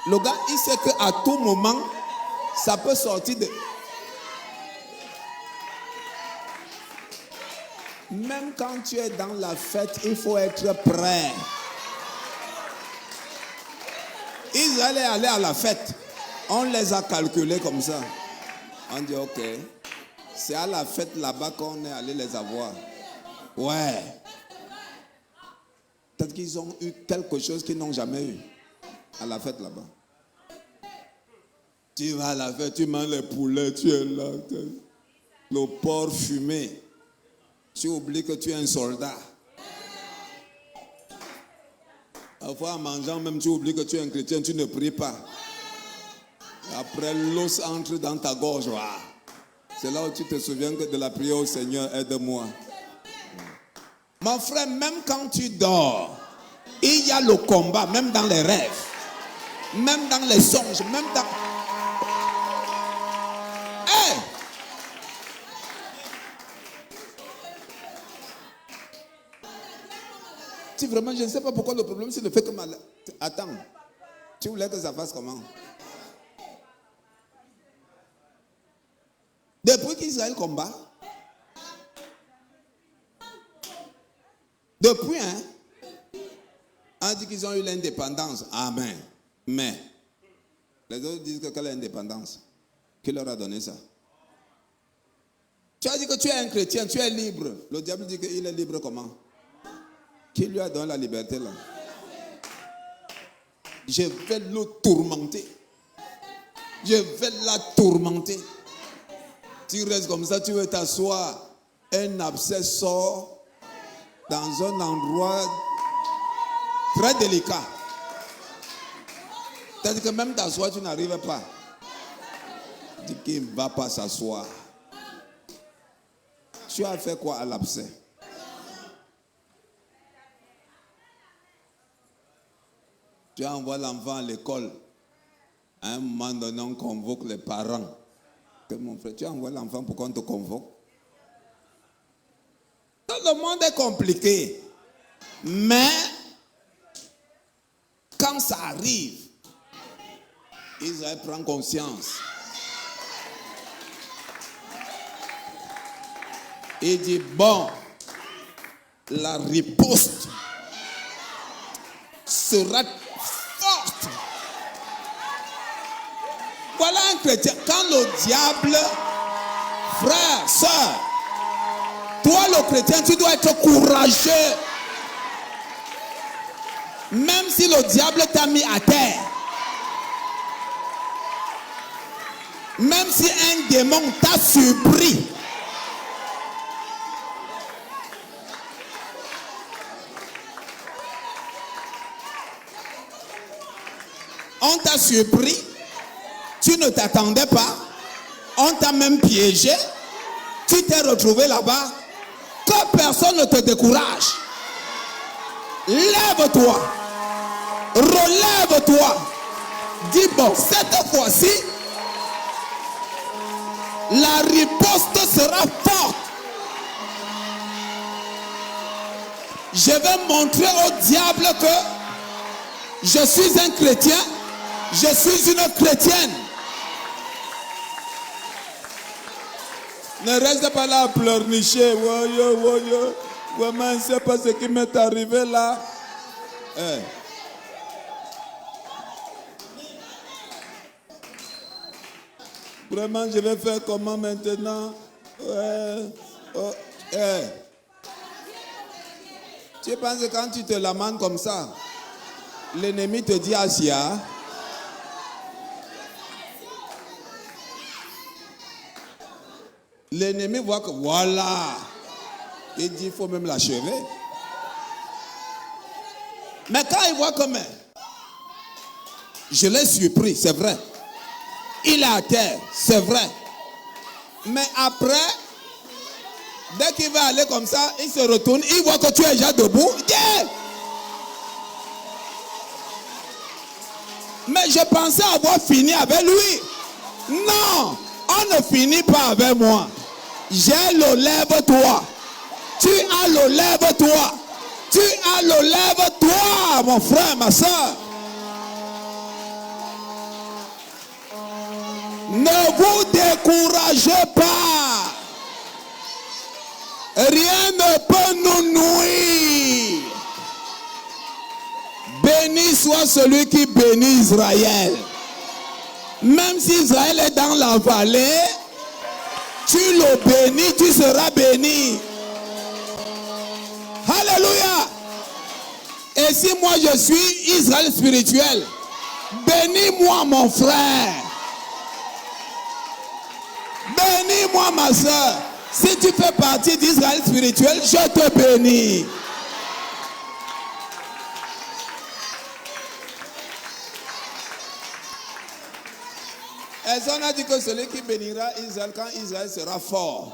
Le gars, il sait qu'à tout moment, ça peut sortir de... Même quand tu es dans la fête, il faut être prêt. Israël est allé à la fête. On les a calculés comme ça. On dit ok, c'est à la fête là-bas qu'on est allé les avoir. Ouais. Peut-être qu'ils ont eu quelque chose qu'ils n'ont jamais eu à la fête là-bas. Tu vas à la fête, tu manges les poulets, tu es là. Le porc fumé. Tu oublies que tu es un soldat. Parfois en mangeant même, tu oublies que tu es un chrétien, tu ne pries pas. Après, l'os entre dans ta gorge. C'est là où tu te souviens que de la prière au Seigneur, aide-moi. Mon frère, même quand tu dors, il y a le combat, même dans les rêves, même dans les songes, même dans... Hey! Si vraiment, je ne sais pas pourquoi le problème, c'est le fait que... Attends, tu voulais que ça fasse comment? Depuis qu'Israël combat, depuis, on dit qu'ils ont eu l'indépendance. Amen. Mais, les autres disent que quelle est l'indépendance? Qui leur a donné ça? Tu as dit que tu es un chrétien, tu es libre. Le diable dit qu'il est libre comment? Qui lui a donné la liberté là? Je vais le tourmenter. Je vais la tourmenter. Tu restes comme ça, tu veux t'asseoir. Un abcès sort dans un endroit très délicat. C'est-à-dire que même t'asseoir, tu n'arrives pas. Tu dis qu'il ne va pas s'asseoir. Tu as fait quoi à l'abcès? Tu envoies l'enfant à l'école. À un moment donné, on convoque les parents. Que mon frère, tu envoies l'enfant pour qu'on te convoque. Tout le monde est compliqué. Mais, quand ça arrive, Israël prend conscience. Il dit, bon, la riposte sera forte. Voilà un chrétien. Quand le diable, frère, soeur, toi le chrétien, tu dois être courageux. Même si le diable t'a mis à terre. Même si un démon t'a surpris. On t'a surpris. Tu ne t'attendais pas. On t'a même piégé. Tu t'es retrouvé là-bas. Que personne ne te décourage. Lève-toi. Relève-toi. Dis bon, cette fois-ci, la riposte sera forte. Je vais montrer au diable que je suis un chrétien, je suis une chrétienne. Ne reste pas là à pleurnicher. Vraiment, c'est pas ce qui m'est arrivé là. Vraiment, je vais faire comment maintenant? Tu penses que quand tu te lamentes comme ça, l'ennemi te dit Asia? L'ennemi voit que voilà. Il dit il faut même l'achever. Mais quand il voit comme je l'ai surpris, c'est vrai. Il est à terre, c'est vrai. Mais après, dès qu'il va aller comme ça, il se retourne, il voit que tu es déjà debout. Yeah! Mais je pensais avoir fini avec lui. Non, on ne finit pas avec moi. J'ai le lève-toi. Tu as le lève-toi. Tu as le lève-toi, mon frère, ma soeur. Ne vous découragez pas. Rien ne peut nous nuire. Béni soit celui qui bénit Israël. Même si Israël est dans la vallée, tu le bénis, tu seras béni. Alléluia. Et si moi je suis Israël spirituel, bénis-moi mon frère. Bénis-moi ma soeur. Si tu fais partie d'Israël spirituel, je te bénis. Et on a dit que celui qui bénira Israël quand Israël sera fort,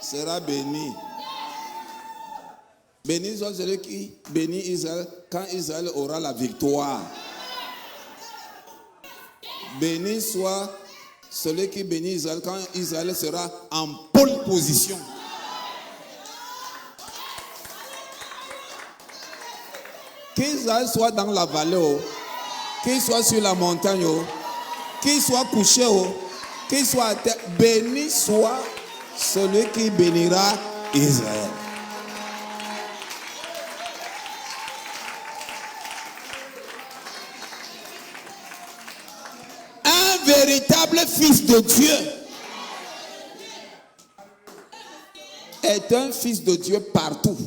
sera béni. Béni soit celui qui bénit Israël quand Israël aura la victoire. Béni soit celui qui bénit Israël quand Israël sera en pole position. Qu'Israël soit dans la vallée, qu'il soit sur la montagne, qu'il soit couché, qu'il soit à terre, béni soit celui qui bénira Israël. Un véritable fils de Dieu est un fils de Dieu partout.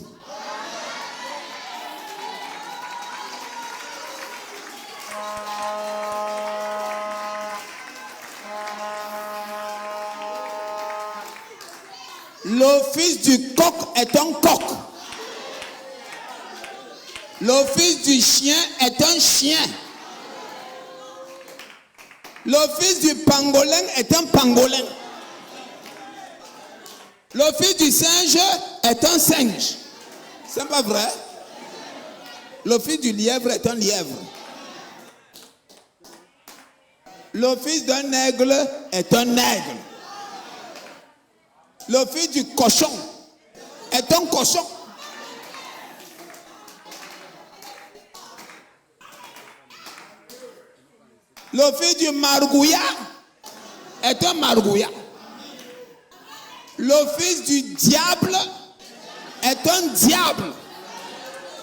Le fils du coq est un coq. Le fils du chien est un chien. Le fils du pangolin est un pangolin. Le fils du singe est un singe. C'est pas vrai? Le fils du lièvre est un lièvre. Le fils d'un aigle est un aigle. Le fils du cochon est un cochon. Le fils du margouillat est un margouillat. Le fils du diable est un diable.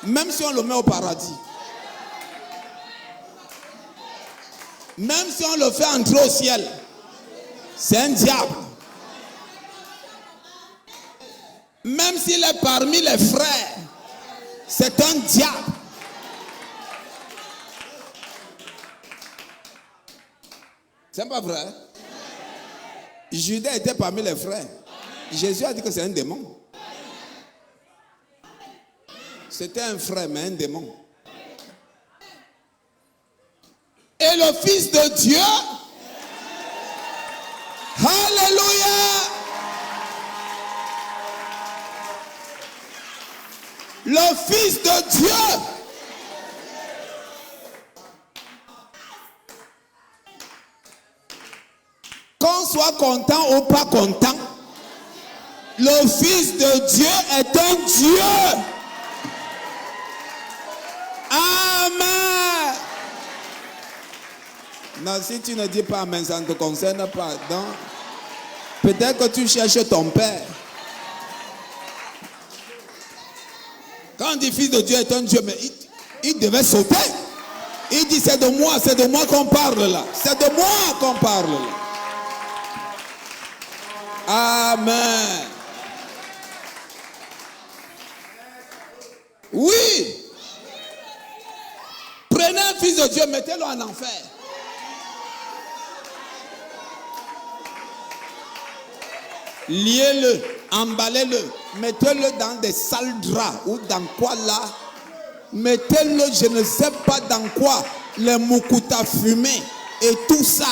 Même si on le met au paradis. Même si on le fait entrer au ciel. C'est un diable. Même s'il est parmi les frères, c'est un diable. C'est pas vrai? Judas était parmi les frères. Jésus a dit que c'est un démon. C'était un frère, mais un démon. le Fils de Dieu. Alléluia. Le Fils de Dieu. Qu'on soit content ou pas content, le Fils de Dieu est un Dieu. Amen. Non, si tu ne dis pas amen, ça ne te concerne pas. Peut-être que tu cherches ton père. Quand on dit Fils de Dieu est un Dieu, mais il devait sauter. Il dit c'est de moi qu'on parle là. C'est de moi qu'on parle là. Amen. Oui. Prenez un fils de Dieu, mettez-le en enfer. Liez-le, emballez-le, mettez-le dans des sales draps ou dans quoi là. Mettez-le, je ne sais pas dans quoi, les moukoutas fumés et tout ça.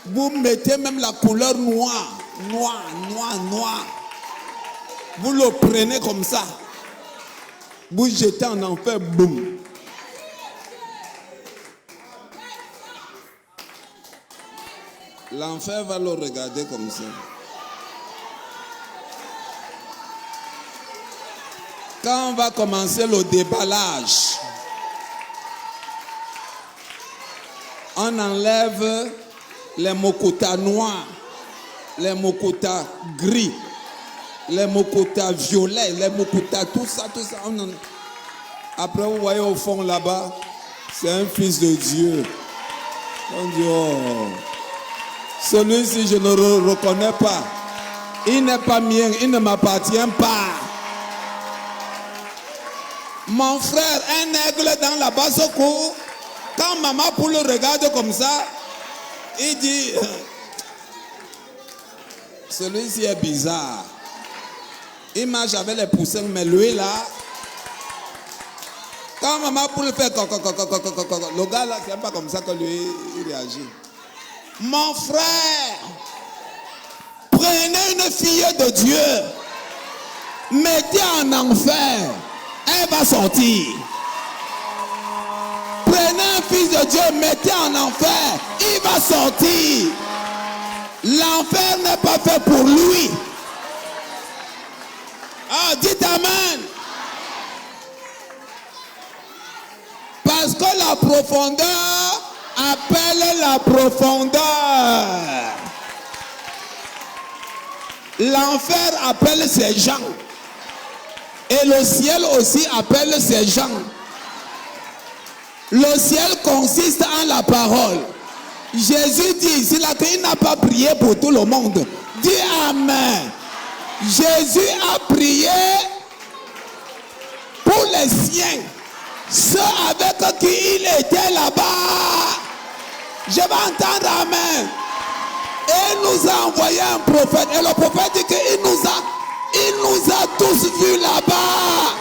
Vous mettez même la couleur noire. Vous le prenez comme ça. Vous jetez en enfer, boum. L'enfer va le regarder comme ça. Quand on va commencer le déballage, on enlève les mokotas noirs, les mokotas gris, les mokotas violets, les mokotas, tout ça. Après, vous voyez au fond là-bas, c'est un fils de Dieu. On dit, oh, celui-ci, je ne le reconnais pas. Il n'est pas mien, il ne m'appartient pas. Mon frère, un aigle dans la basse-cour, quand maman pour le regarde comme ça, il dit, celui-ci est bizarre. Il marche avec les poussins, mais lui là, quand maman pour le faire, le gars là, c'est pas comme ça que lui il réagit. Mon frère, prenez une fille de Dieu, mettez en enfer, elle va sortir. Prenez un fils de Dieu, mettez en enfer, il va sortir. L'enfer n'est pas fait pour lui. Ah, dites amen. Parce que la profondeur appelle la profondeur. L'enfer appelle ces gens. Et le ciel aussi appelle ces gens. Le ciel consiste en la parole. Jésus dit ici là qu'il n'a pas prié pour tout le monde. Dis amen. Jésus a prié pour les siens. Ceux avec qui il était là-bas. Je vais entendre amen. Et il nous a envoyé un prophète. Et le prophète dit qu'il nous a tous vus là-bas.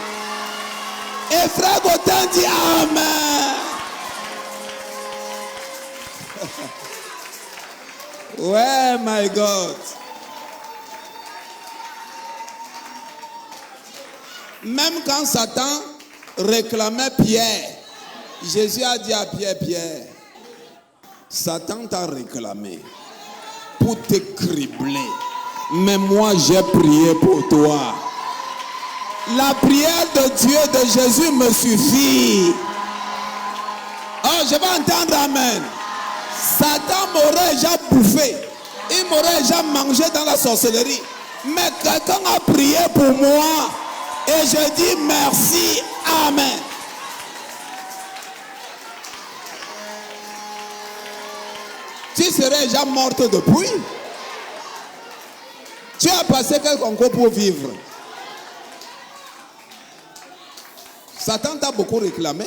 Et frère Gaudin dit amen. Ouais, my God. Même quand Satan réclamait Pierre, Jésus a dit à Pierre, Satan t'a réclamé pour te cribler. Mais moi j'ai prié pour toi. La prière de Dieu, de Jésus me suffit. Oh, je vais entendre amen. Satan m'aurait déjà bouffé. Il m'aurait déjà mangé dans la sorcellerie. Mais quelqu'un a prié pour moi. Et je dis merci. Amen. Tu serais déjà morte depuis. Tu as passé quel concours pour vivre? Satan t'a beaucoup réclamé.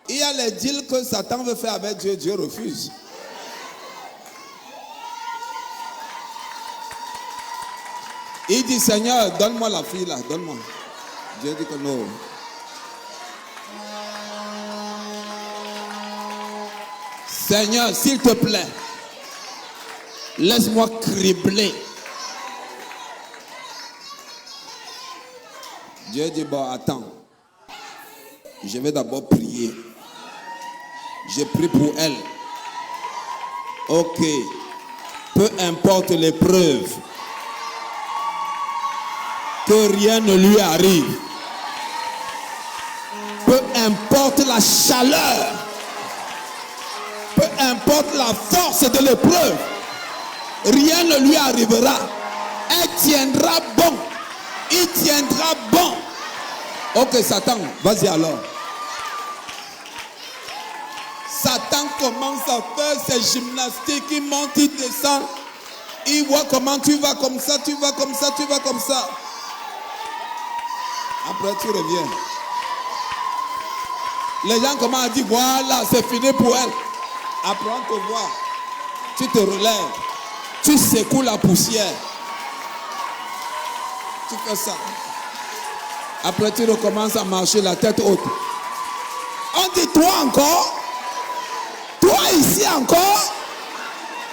Il y a les deals que Satan veut faire avec Dieu, Dieu refuse. Il dit, Seigneur, donne-moi la fille là, donne-moi. Dieu dit que non. Seigneur, s'il te plaît, laisse-moi cribler. Dieu dit, bon, attends. Je vais d'abord prier. Je prie pour elle. Ok. Peu importe l'épreuve, que rien ne lui arrive. Peu importe la chaleur, peu importe la force de l'épreuve, rien ne lui arrivera. Elle tiendra bon. Il tiendra bon. Ok, Satan, vas-y alors. Satan commence à faire ses gymnastiques. Il monte, il descend. Il voit comment tu vas comme ça, tu vas comme ça, tu vas comme ça. Après, tu reviens. Les gens commencent à dire, voilà, c'est fini pour elle. Après, on te voit. Tu te relèves. Tu secoues la poussière. Tu fais ça. Après, tu recommences à marcher la tête haute. On dit, toi encore? Toi ici encore?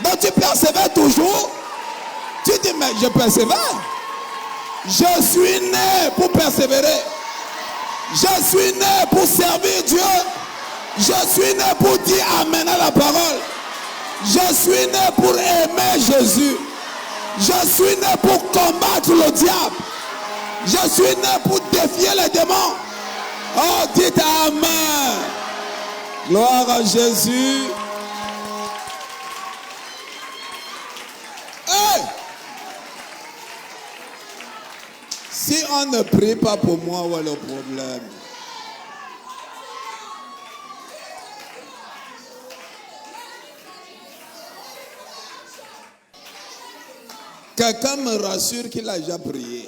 Donc tu persévères toujours? Tu dis, mais je persévère. Je suis né pour persévérer. Je suis né pour servir Dieu. Je suis né pour dire amen à la parole. Je suis né pour aimer Jésus. Je suis né pour combattre le diable. Je suis né pour défier les démons. Oh, dites amen. Gloire à Jésus. Hey! Si on ne prie pas pour moi, où est le problème? Quelqu'un me rassure qu'il a déjà prié.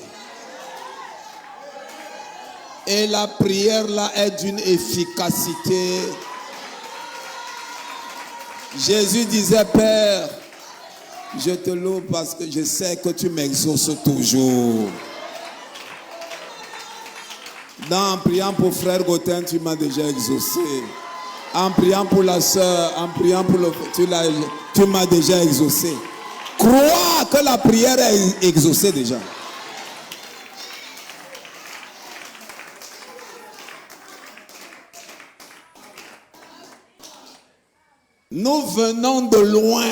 Et la prière là est d'une efficacité. Jésus disait, Père, je te loue parce que je sais que tu m'exauces toujours. En priant pour frère Gauthier, tu m'as déjà exaucé. En priant pour la soeur, en priant pour le... Tu m'as déjà exaucé. Crois que la prière est exaucée déjà. Nous venons de loin.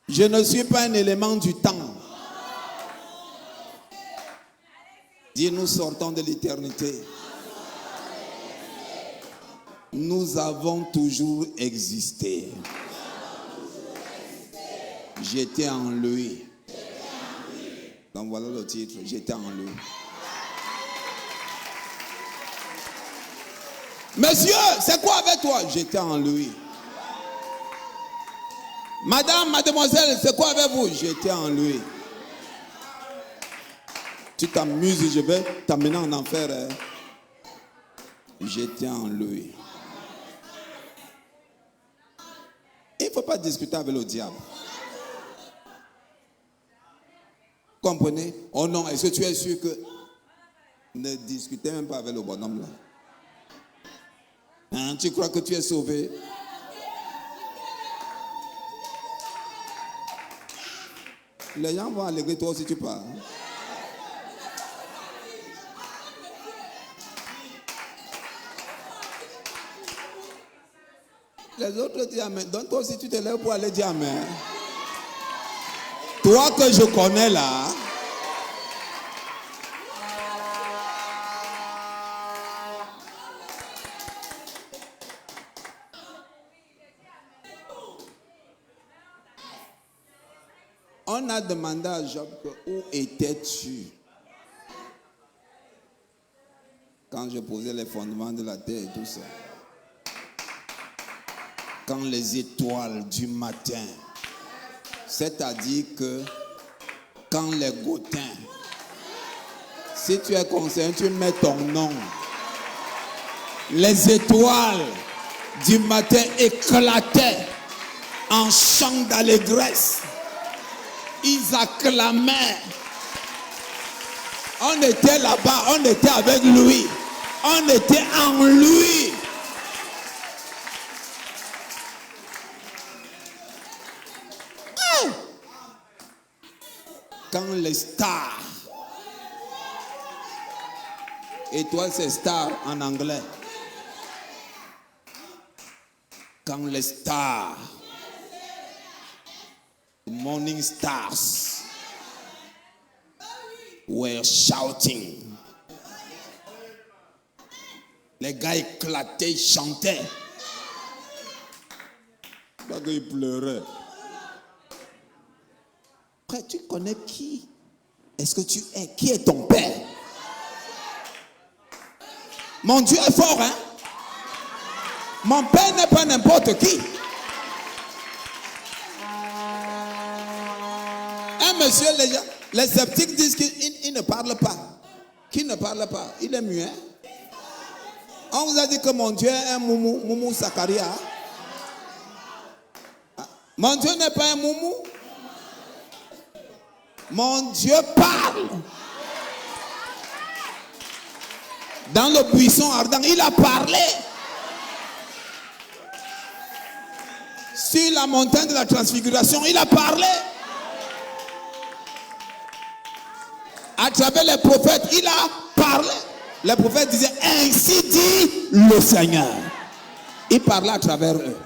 Je ne suis pas un élément du temps. Dis, nous sortons de l'éternité. Nous avons toujours existé. J'étais en lui. Donc voilà le titre, j'étais en lui. Monsieur, c'est quoi avec toi? J'étais en lui. Madame, mademoiselle, c'est quoi avec vous? J'étais en lui. Tu t'amuses, je vais t'amener en enfer. Hein? J'étais en lui. Il ne faut pas discuter avec le diable. Comprenez? Oh non, est-ce que tu es sûr que... Ne discutez même pas avec le bonhomme là. Hein, tu crois que tu es sauvé? Les gens vont alléguer toi aussi tu pars. Les autres disent amen. Donc toi aussi tu te lèves pour aller dire amen. Toi que je connais là. On a demandé à Job où étais-tu quand je posais les fondements de la terre et tout ça. Quand les étoiles du matin, c'est-à-dire que quand les Gautins, si tu es conscient, tu mets ton nom. Les étoiles du matin éclataient en chant d'allégresse. Ils acclamaient. On était là-bas, on était avec lui. On était en lui. Quand les stars, étoile c'est star en anglais. Quand les stars, morning stars, were shouting. Les gars éclataient, chantaient. Pas qu'ils pleuraient. Après, tu connais qui? Est-ce que tu es? Qui est ton père? Mon Dieu est fort, hein? Mon père n'est pas n'importe qui. Un monsieur, les sceptiques disent qu'il ne parle pas. Qu'il ne parle pas. Il est muet. On vous a dit que mon Dieu est un moumou, moumou Sakaria. Mon Dieu n'est pas un moumou. Mon Dieu parle. Dans le buisson ardent, il a parlé. Sur la montagne de la transfiguration, il a parlé. À travers les prophètes, il a parlé. Les prophètes disaient, ainsi dit le Seigneur. Il parlait à travers eux.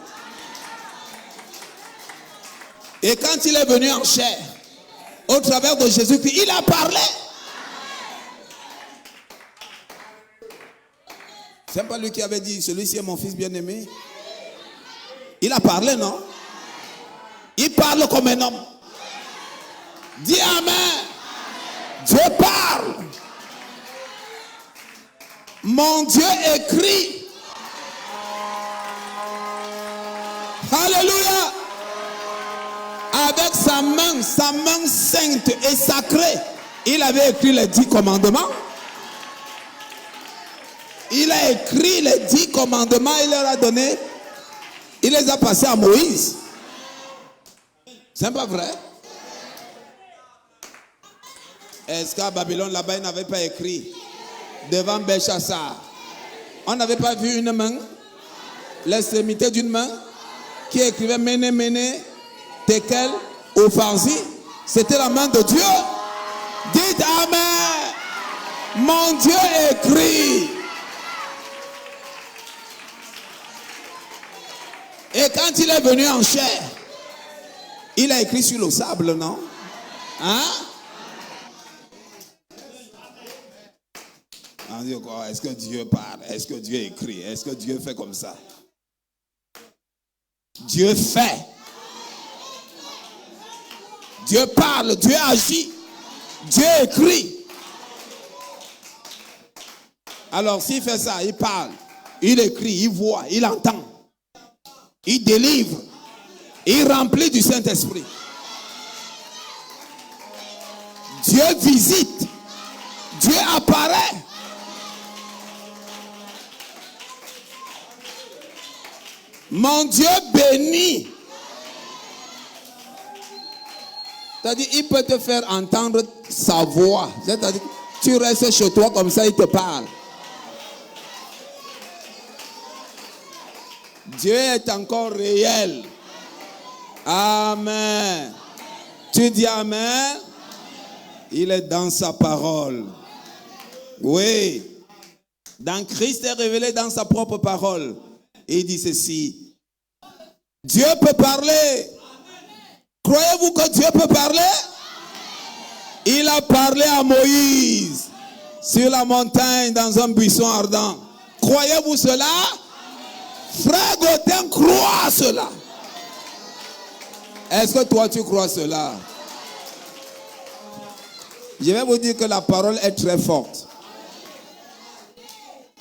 Et quand il est venu en chair, au travers de Jésus-Christ, il a parlé. C'est pas lui qui avait dit, celui-ci est mon fils bien-aimé. Il a parlé, non? Il parle comme un homme. Dis Amen. Dieu parle. Mon Dieu écrit. Alléluia. Avec sa main sainte et sacrée, il avait écrit les 10 commandements. Il a écrit les 10 commandements, il leur a donné. Il les a passés à Moïse. C'est pas vrai? Est-ce qu'à Babylone, là-bas, il n'avait pas écrit devant Belchassar? On n'avait pas vu une main, l'extrémité d'une main, qui écrivait Méné, Méné, Tekel, Opharsi. C'était la main de Dieu. Dites Amen. Mon Dieu écrit. Et quand il est venu en chair, il a écrit sur le sable, non? Hein? On dit quoi? Est-ce que Dieu parle? Est-ce que Dieu écrit? Est-ce que Dieu fait comme ça? Dieu fait. Dieu parle, Dieu agit, Dieu écrit. Alors s'il fait ça, il parle, il écrit, il voit, il entend, il délivre, il remplit du Saint-Esprit. Dieu visite, Dieu apparaît. Mon Dieu bénit. C'est-à-dire, il peut te faire entendre sa voix. C'est-à-dire, tu restes chez toi comme ça, il te parle. Dieu est encore réel. Amen. Tu dis Amen. Il est dans sa parole. Oui. Dans Christ est révélé dans sa propre parole. Et il dit ceci. Dieu peut parler. Croyez-vous que Dieu peut parler? Il a parlé à Moïse sur la montagne dans un buisson ardent. Croyez-vous cela? Frère Gaudin croit cela. Est-ce que toi tu crois cela? Je vais vous dire que la parole est très forte.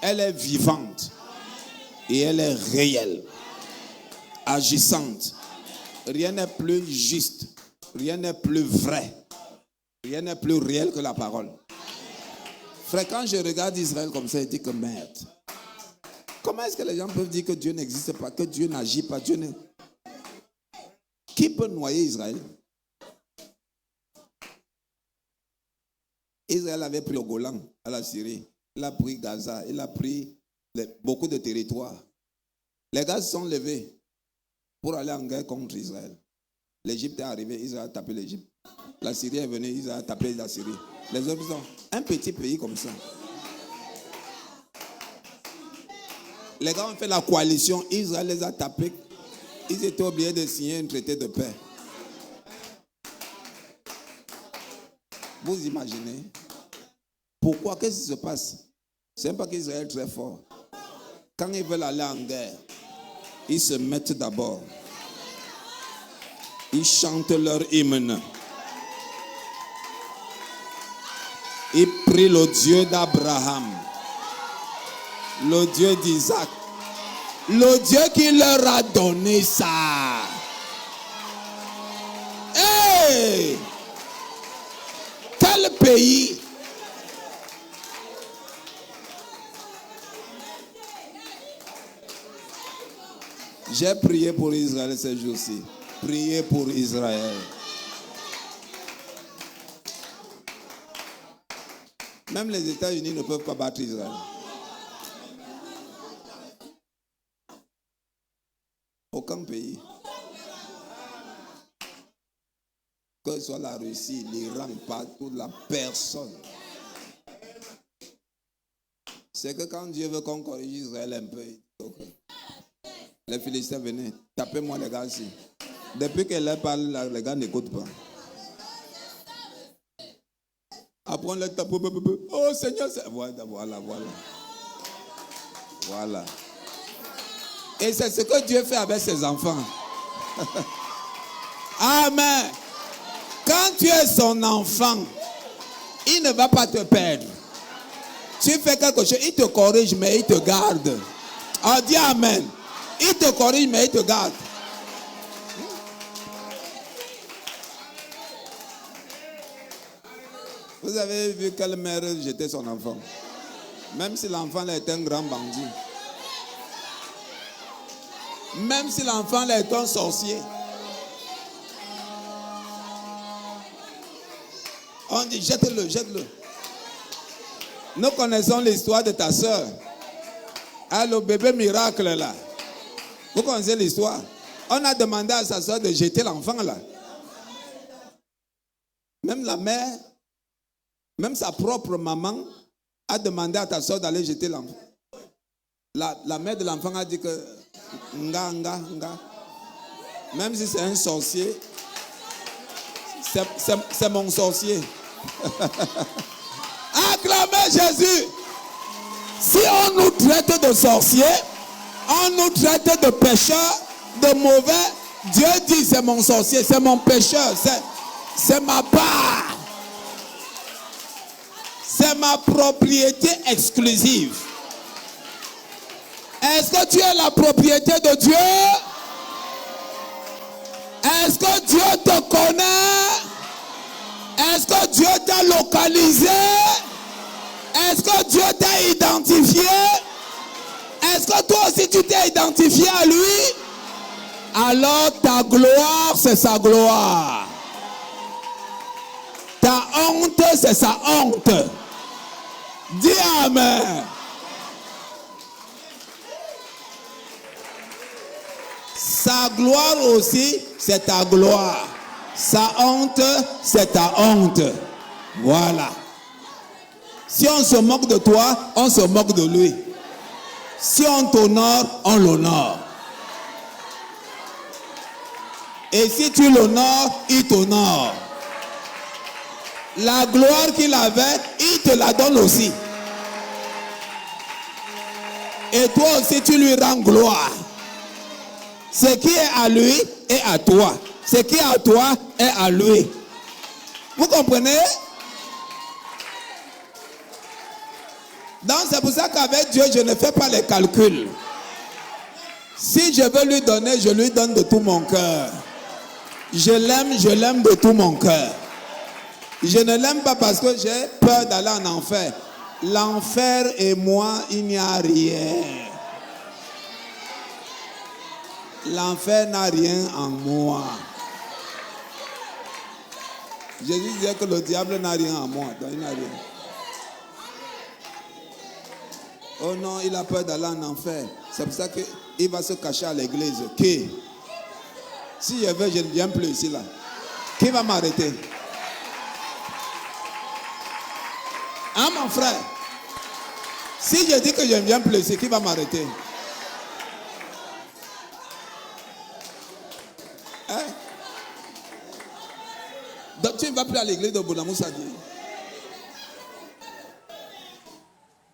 Elle est vivante. Et elle est réelle. Agissante. Rien n'est plus juste. Rien n'est plus vrai. Rien n'est plus réel que la parole. Frère, quand je regarde Israël comme ça, je dis que merde. Comment est-ce que les gens peuvent dire que Dieu n'existe pas, que Dieu n'agit pas, Dieu ne... Qui peut noyer Israël? Israël avait pris au Golan, à la Syrie. Il a pris Gaza, il a pris beaucoup de territoires. Les gars se sont levés pour aller en guerre contre Israël. L'Égypte est arrivée, Israël a tapé l'Égypte. La Syrie est venue, Israël a tapé la Syrie. Les autres sont un petit pays comme ça. Les gars ont fait la coalition, Israël les a tapés. Ils étaient obligés de signer un traité de paix. Vous imaginez? Pourquoi? Qu'est-ce qui se passe? C'est pas qu'Israël est très fort. Quand ils veulent aller en guerre, ils se mettent d'abord. Ils chantent leur hymne. Ils prient le Dieu d'Abraham, le Dieu d'Isaac, le Dieu qui leur a donné ça. Hey! Quel pays! J'ai prié pour Israël ces jours-ci. Priez pour Israël. Même les États-Unis ne peuvent pas battre Israël. Aucun pays. Que ce soit la Russie, l'Iran, partout, la personne. C'est que quand Dieu veut qu'on corrige Israël un peu, okay. Les Philistins venaient, tapez-moi les gars ici. Depuis qu'elle leur parle, les gars n'écoutent pas. Après on les tape, oh Seigneur, voilà. Voilà. Et c'est ce que Dieu fait avec ses enfants. Amen. Quand tu es son enfant, il ne va pas te perdre. Tu fais quelque chose, il te corrige, mais il te garde. Oh, dis Amen. Il te corrige, mais il te garde. Vous avez vu quelle mère jetait son enfant? Même si l'enfant est un grand bandit. Même si l'enfant est un sorcier. On dit jette-le, jette-le. Nous connaissons l'histoire de ta soeur. Ah, le bébé miracle là. Vous connaissez l'histoire? On a demandé à sa soeur de jeter l'enfant là. Même la mère, même sa propre maman a demandé à ta soeur d'aller jeter l'enfant. La mère de l'enfant a dit que nga. Même si c'est un sorcier, c'est mon sorcier. Acclamez Jésus. Si on nous traite de sorciers, on nous traite de pécheurs, de mauvais, Dieu dit c'est mon sorcier, c'est mon pécheur, c'est ma part. C'est ma propriété exclusive. Est-ce que tu es la propriété de Dieu? Est-ce que Dieu te connaît? Est-ce que Dieu t'a localisé? Est-ce que Dieu t'a identifié? Est-ce que toi aussi tu t'es identifié à lui? Alors ta gloire, c'est sa gloire. Ta honte, c'est sa honte. Dis Amen. Sa gloire aussi, c'est ta gloire. Sa honte, c'est ta honte. Voilà. Si on se moque de toi, on se moque de lui. Si on t'honore, on l'honore. Et si tu l'honores, il t'honore. La gloire qu'il avait, il te la donne aussi. Et toi aussi, tu lui rends gloire. Ce qui est à lui est à toi. Ce qui est à toi est à lui. Vous comprenez? Donc c'est pour ça qu'avec Dieu, je ne fais pas les calculs. Si je veux lui donner, je lui donne de tout mon cœur. Je l'aime de tout mon cœur. Je ne l'aime pas parce que j'ai peur d'aller en enfer. L'enfer et moi, il n'y a rien. L'enfer n'a rien en moi. Jésus disait que le diable n'a rien en moi. Donc il n'a rien. Oh non, il a peur d'aller en enfer. C'est pour ça qu'il va se cacher à l'église. Qui? Si je veux, je ne viens plus ici là. Qui va m'arrêter? Hein, mon frère? Si je dis que je ne viens plus ici, qui va m'arrêter? Hein? Donc tu ne vas plus à l'église de Bonamoussa dit.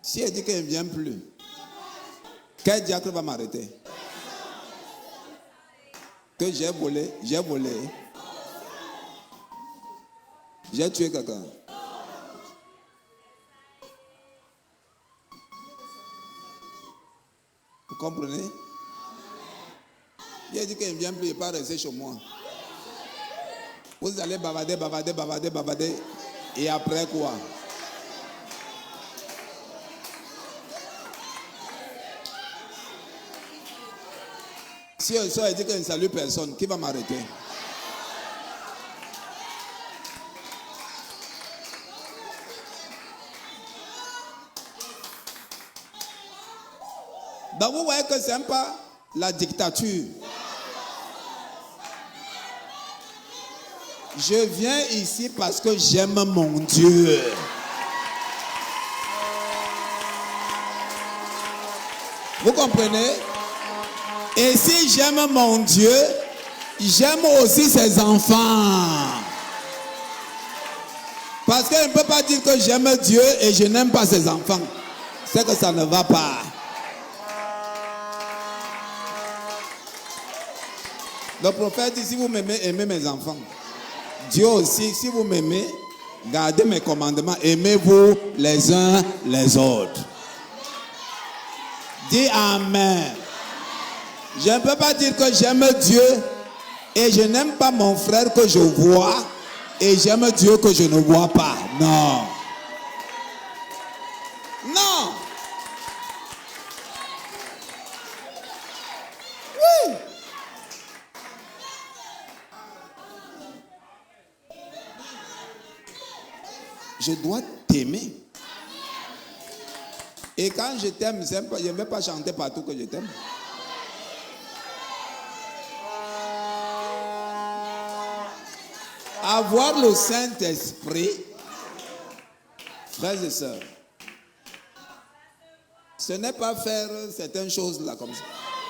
Si elle dit qu'elle ne vient plus, quel diacre va m'arrêter? Que j'ai volé, j'ai tué quelqu'un. Vous comprenez? Il a dit qu'il ne vient plus, il ne va pas rester chez moi. Vous allez bavader. Et après quoi? Si un soir il dit qu'il ne salue personne, qui va m'arrêter? Donc vous voyez que ce n'est pas la dictature. Je viens ici parce que j'aime mon Dieu. Vous comprenez? Et si j'aime mon Dieu, j'aime aussi ses enfants. Parce qu'on ne peut pas dire que j'aime Dieu et je n'aime pas ses enfants. C'est que ça ne va pas. Le prophète dit, si vous m'aimez, aimez mes enfants. Dieu aussi, si vous m'aimez, gardez mes commandements, aimez-vous les uns les autres. Dis Amen. Je ne peux pas dire que j'aime Dieu et je n'aime pas mon frère que je vois et j'aime Dieu que je ne vois pas. Non. Non. Oui. Je dois t'aimer. Et quand je t'aime, je ne vais pas chanter partout que je t'aime. Avoir le Saint-Esprit, frères et sœurs, ce n'est pas faire certaines choses là comme ça.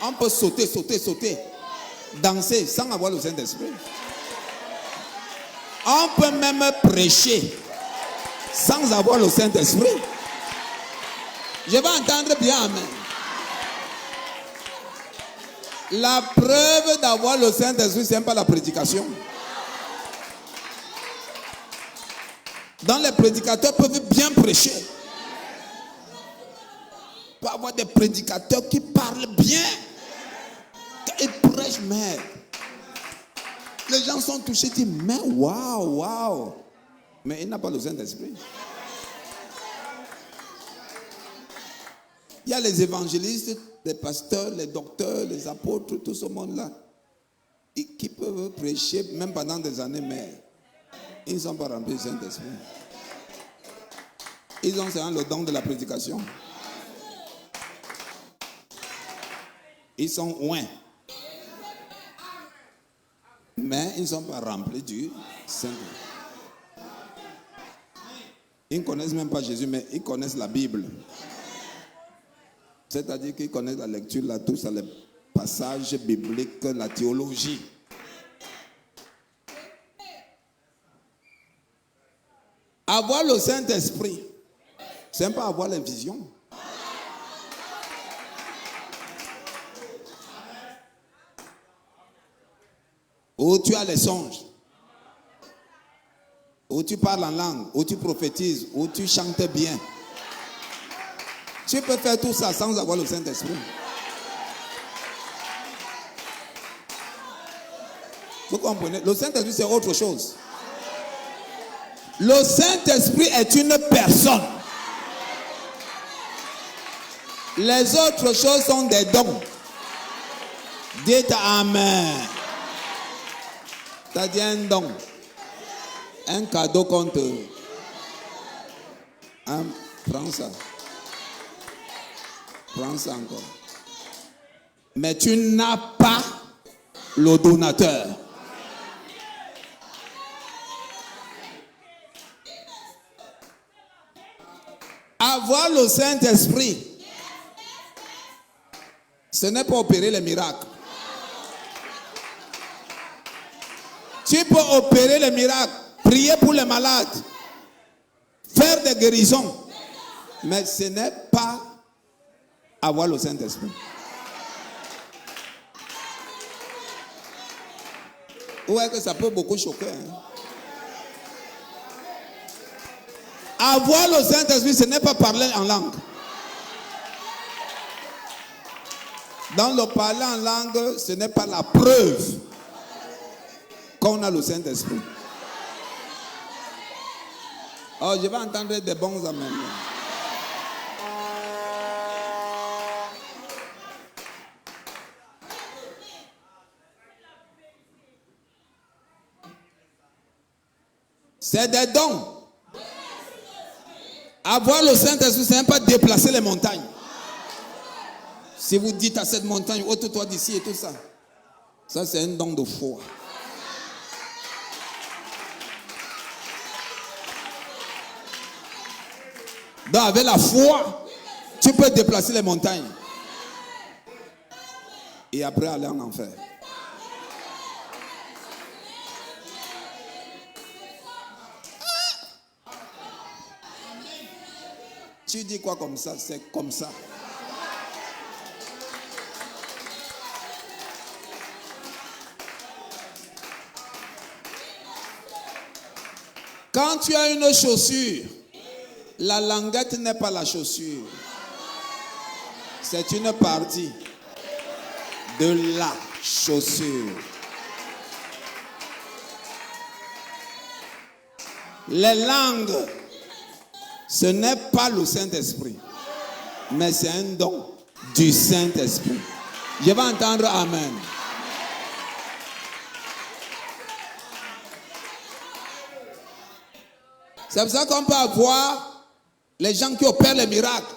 On peut sauter, danser sans avoir le Saint-Esprit. On peut même prêcher sans avoir le Saint-Esprit. Je vais entendre bien Amen. La preuve d'avoir le Saint-Esprit, ce n'est pas la prédication. Donc les prédicateurs peuvent bien prêcher. Il peut y avoir des prédicateurs qui parlent bien. Ils prêchent, mais les gens sont touchés, ils disent, mais waouh. Mais il n'a pas le Saint-Esprit. Il y a les évangélistes, les pasteurs, les docteurs, les apôtres, tout ce monde-là, qui peuvent prêcher même pendant des années, mais ils ne sont pas remplis du Saint-Esprit. Ils ont seulement le don de la prédication. Ils sont loin. Mais ils ne sont pas remplis du Saint-Esprit. Ils ne connaissent même pas Jésus, mais ils connaissent la Bible. C'est-à-dire qu'ils connaissent la lecture, là, tout ça, les passages bibliques, la théologie. Avoir le Saint-Esprit, c'est pas avoir les visions. Où tu as les songes, où tu parles en langue, où tu prophétises, où tu chantes bien. Tu peux faire tout ça sans avoir le Saint-Esprit. Vous comprenez? Le Saint-Esprit, c'est autre chose. Le Saint-Esprit est une personne. Les autres choses sont des dons. Dites Amen. C'est-à-dire un don. Un cadeau qu'on te... Prends ça. Prends ça encore. Mais tu n'as pas le donateur. Avoir le Saint-Esprit, ce n'est pas opérer les miracles. Tu peux opérer les miracles, prier pour les malades, faire des guérisons, mais ce n'est pas avoir le Saint-Esprit. Ouais, que ça peut beaucoup choquer. Hein? Avoir le Saint-Esprit, ce n'est pas parler en langue. Dans le parler en langue, ce n'est pas la preuve qu'on a le Saint-Esprit. Oh, je vais entendre des bons amens. C'est des dons. Avoir le Saint-Esprit, ce n'est pas déplacer les montagnes. Si vous dites à cette montagne, ôte-toi d'ici et tout ça. Ça, c'est un don de foi. Donc, avec la foi, tu peux déplacer les montagnes. Et après aller en enfer. Tu dis quoi comme ça? C'est comme ça. Quand tu as une chaussure, la languette n'est pas la chaussure. C'est une partie de la chaussure. Les langues, ce n'est pas le Saint-Esprit, mais c'est un don du Saint-Esprit. Je vais entendre Amen. C'est pour ça qu'on peut avoir les gens qui opèrent les miracles.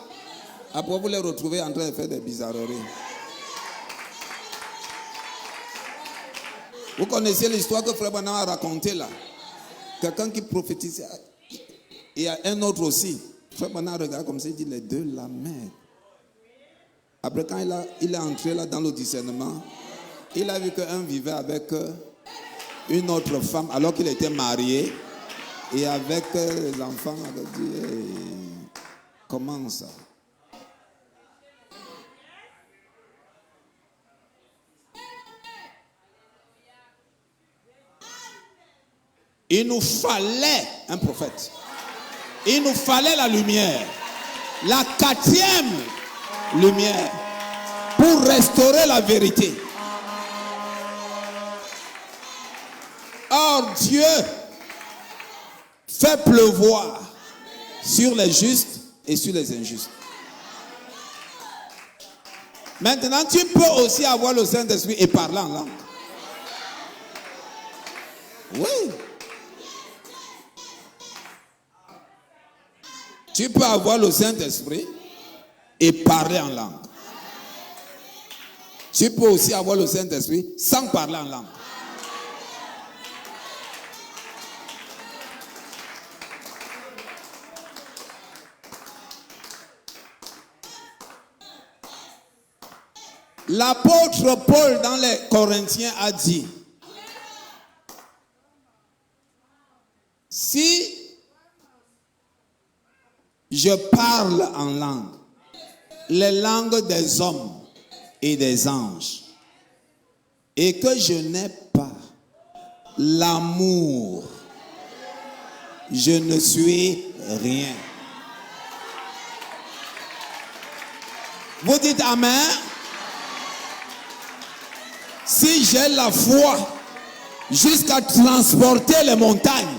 Après, vous les retrouvez en train de faire des bizarreries. Vous connaissez l'histoire que Frère Branham a racontée là. Quelqu'un qui prophétisait. Il y a un autre aussi. Frère Branham regarde comme ça, il dit les deux la merde. Après, quand il est entré là dans le discernement, il a vu qu'un vivait avec une autre femme alors qu'il était marié. Et avec les enfants, il a dit, hey, comment ça? Il nous fallait un prophète. Il nous fallait la lumière. La 4e lumière. Pour restaurer la vérité. Or, Dieu fait pleuvoir sur les justes et sur les injustes. Maintenant, tu peux aussi avoir le Saint-Esprit et parler en langue. Oui. Tu peux avoir le Saint-Esprit et parler en langue. Tu peux aussi avoir le Saint-Esprit sans parler en langue. L'apôtre Paul dans les Corinthiens a dit, si je parle en langue, les langues des hommes et des anges, et que je n'ai pas l'amour, je ne suis rien. Vous dites Amen? Si j'ai la foi jusqu'à transporter les montagnes,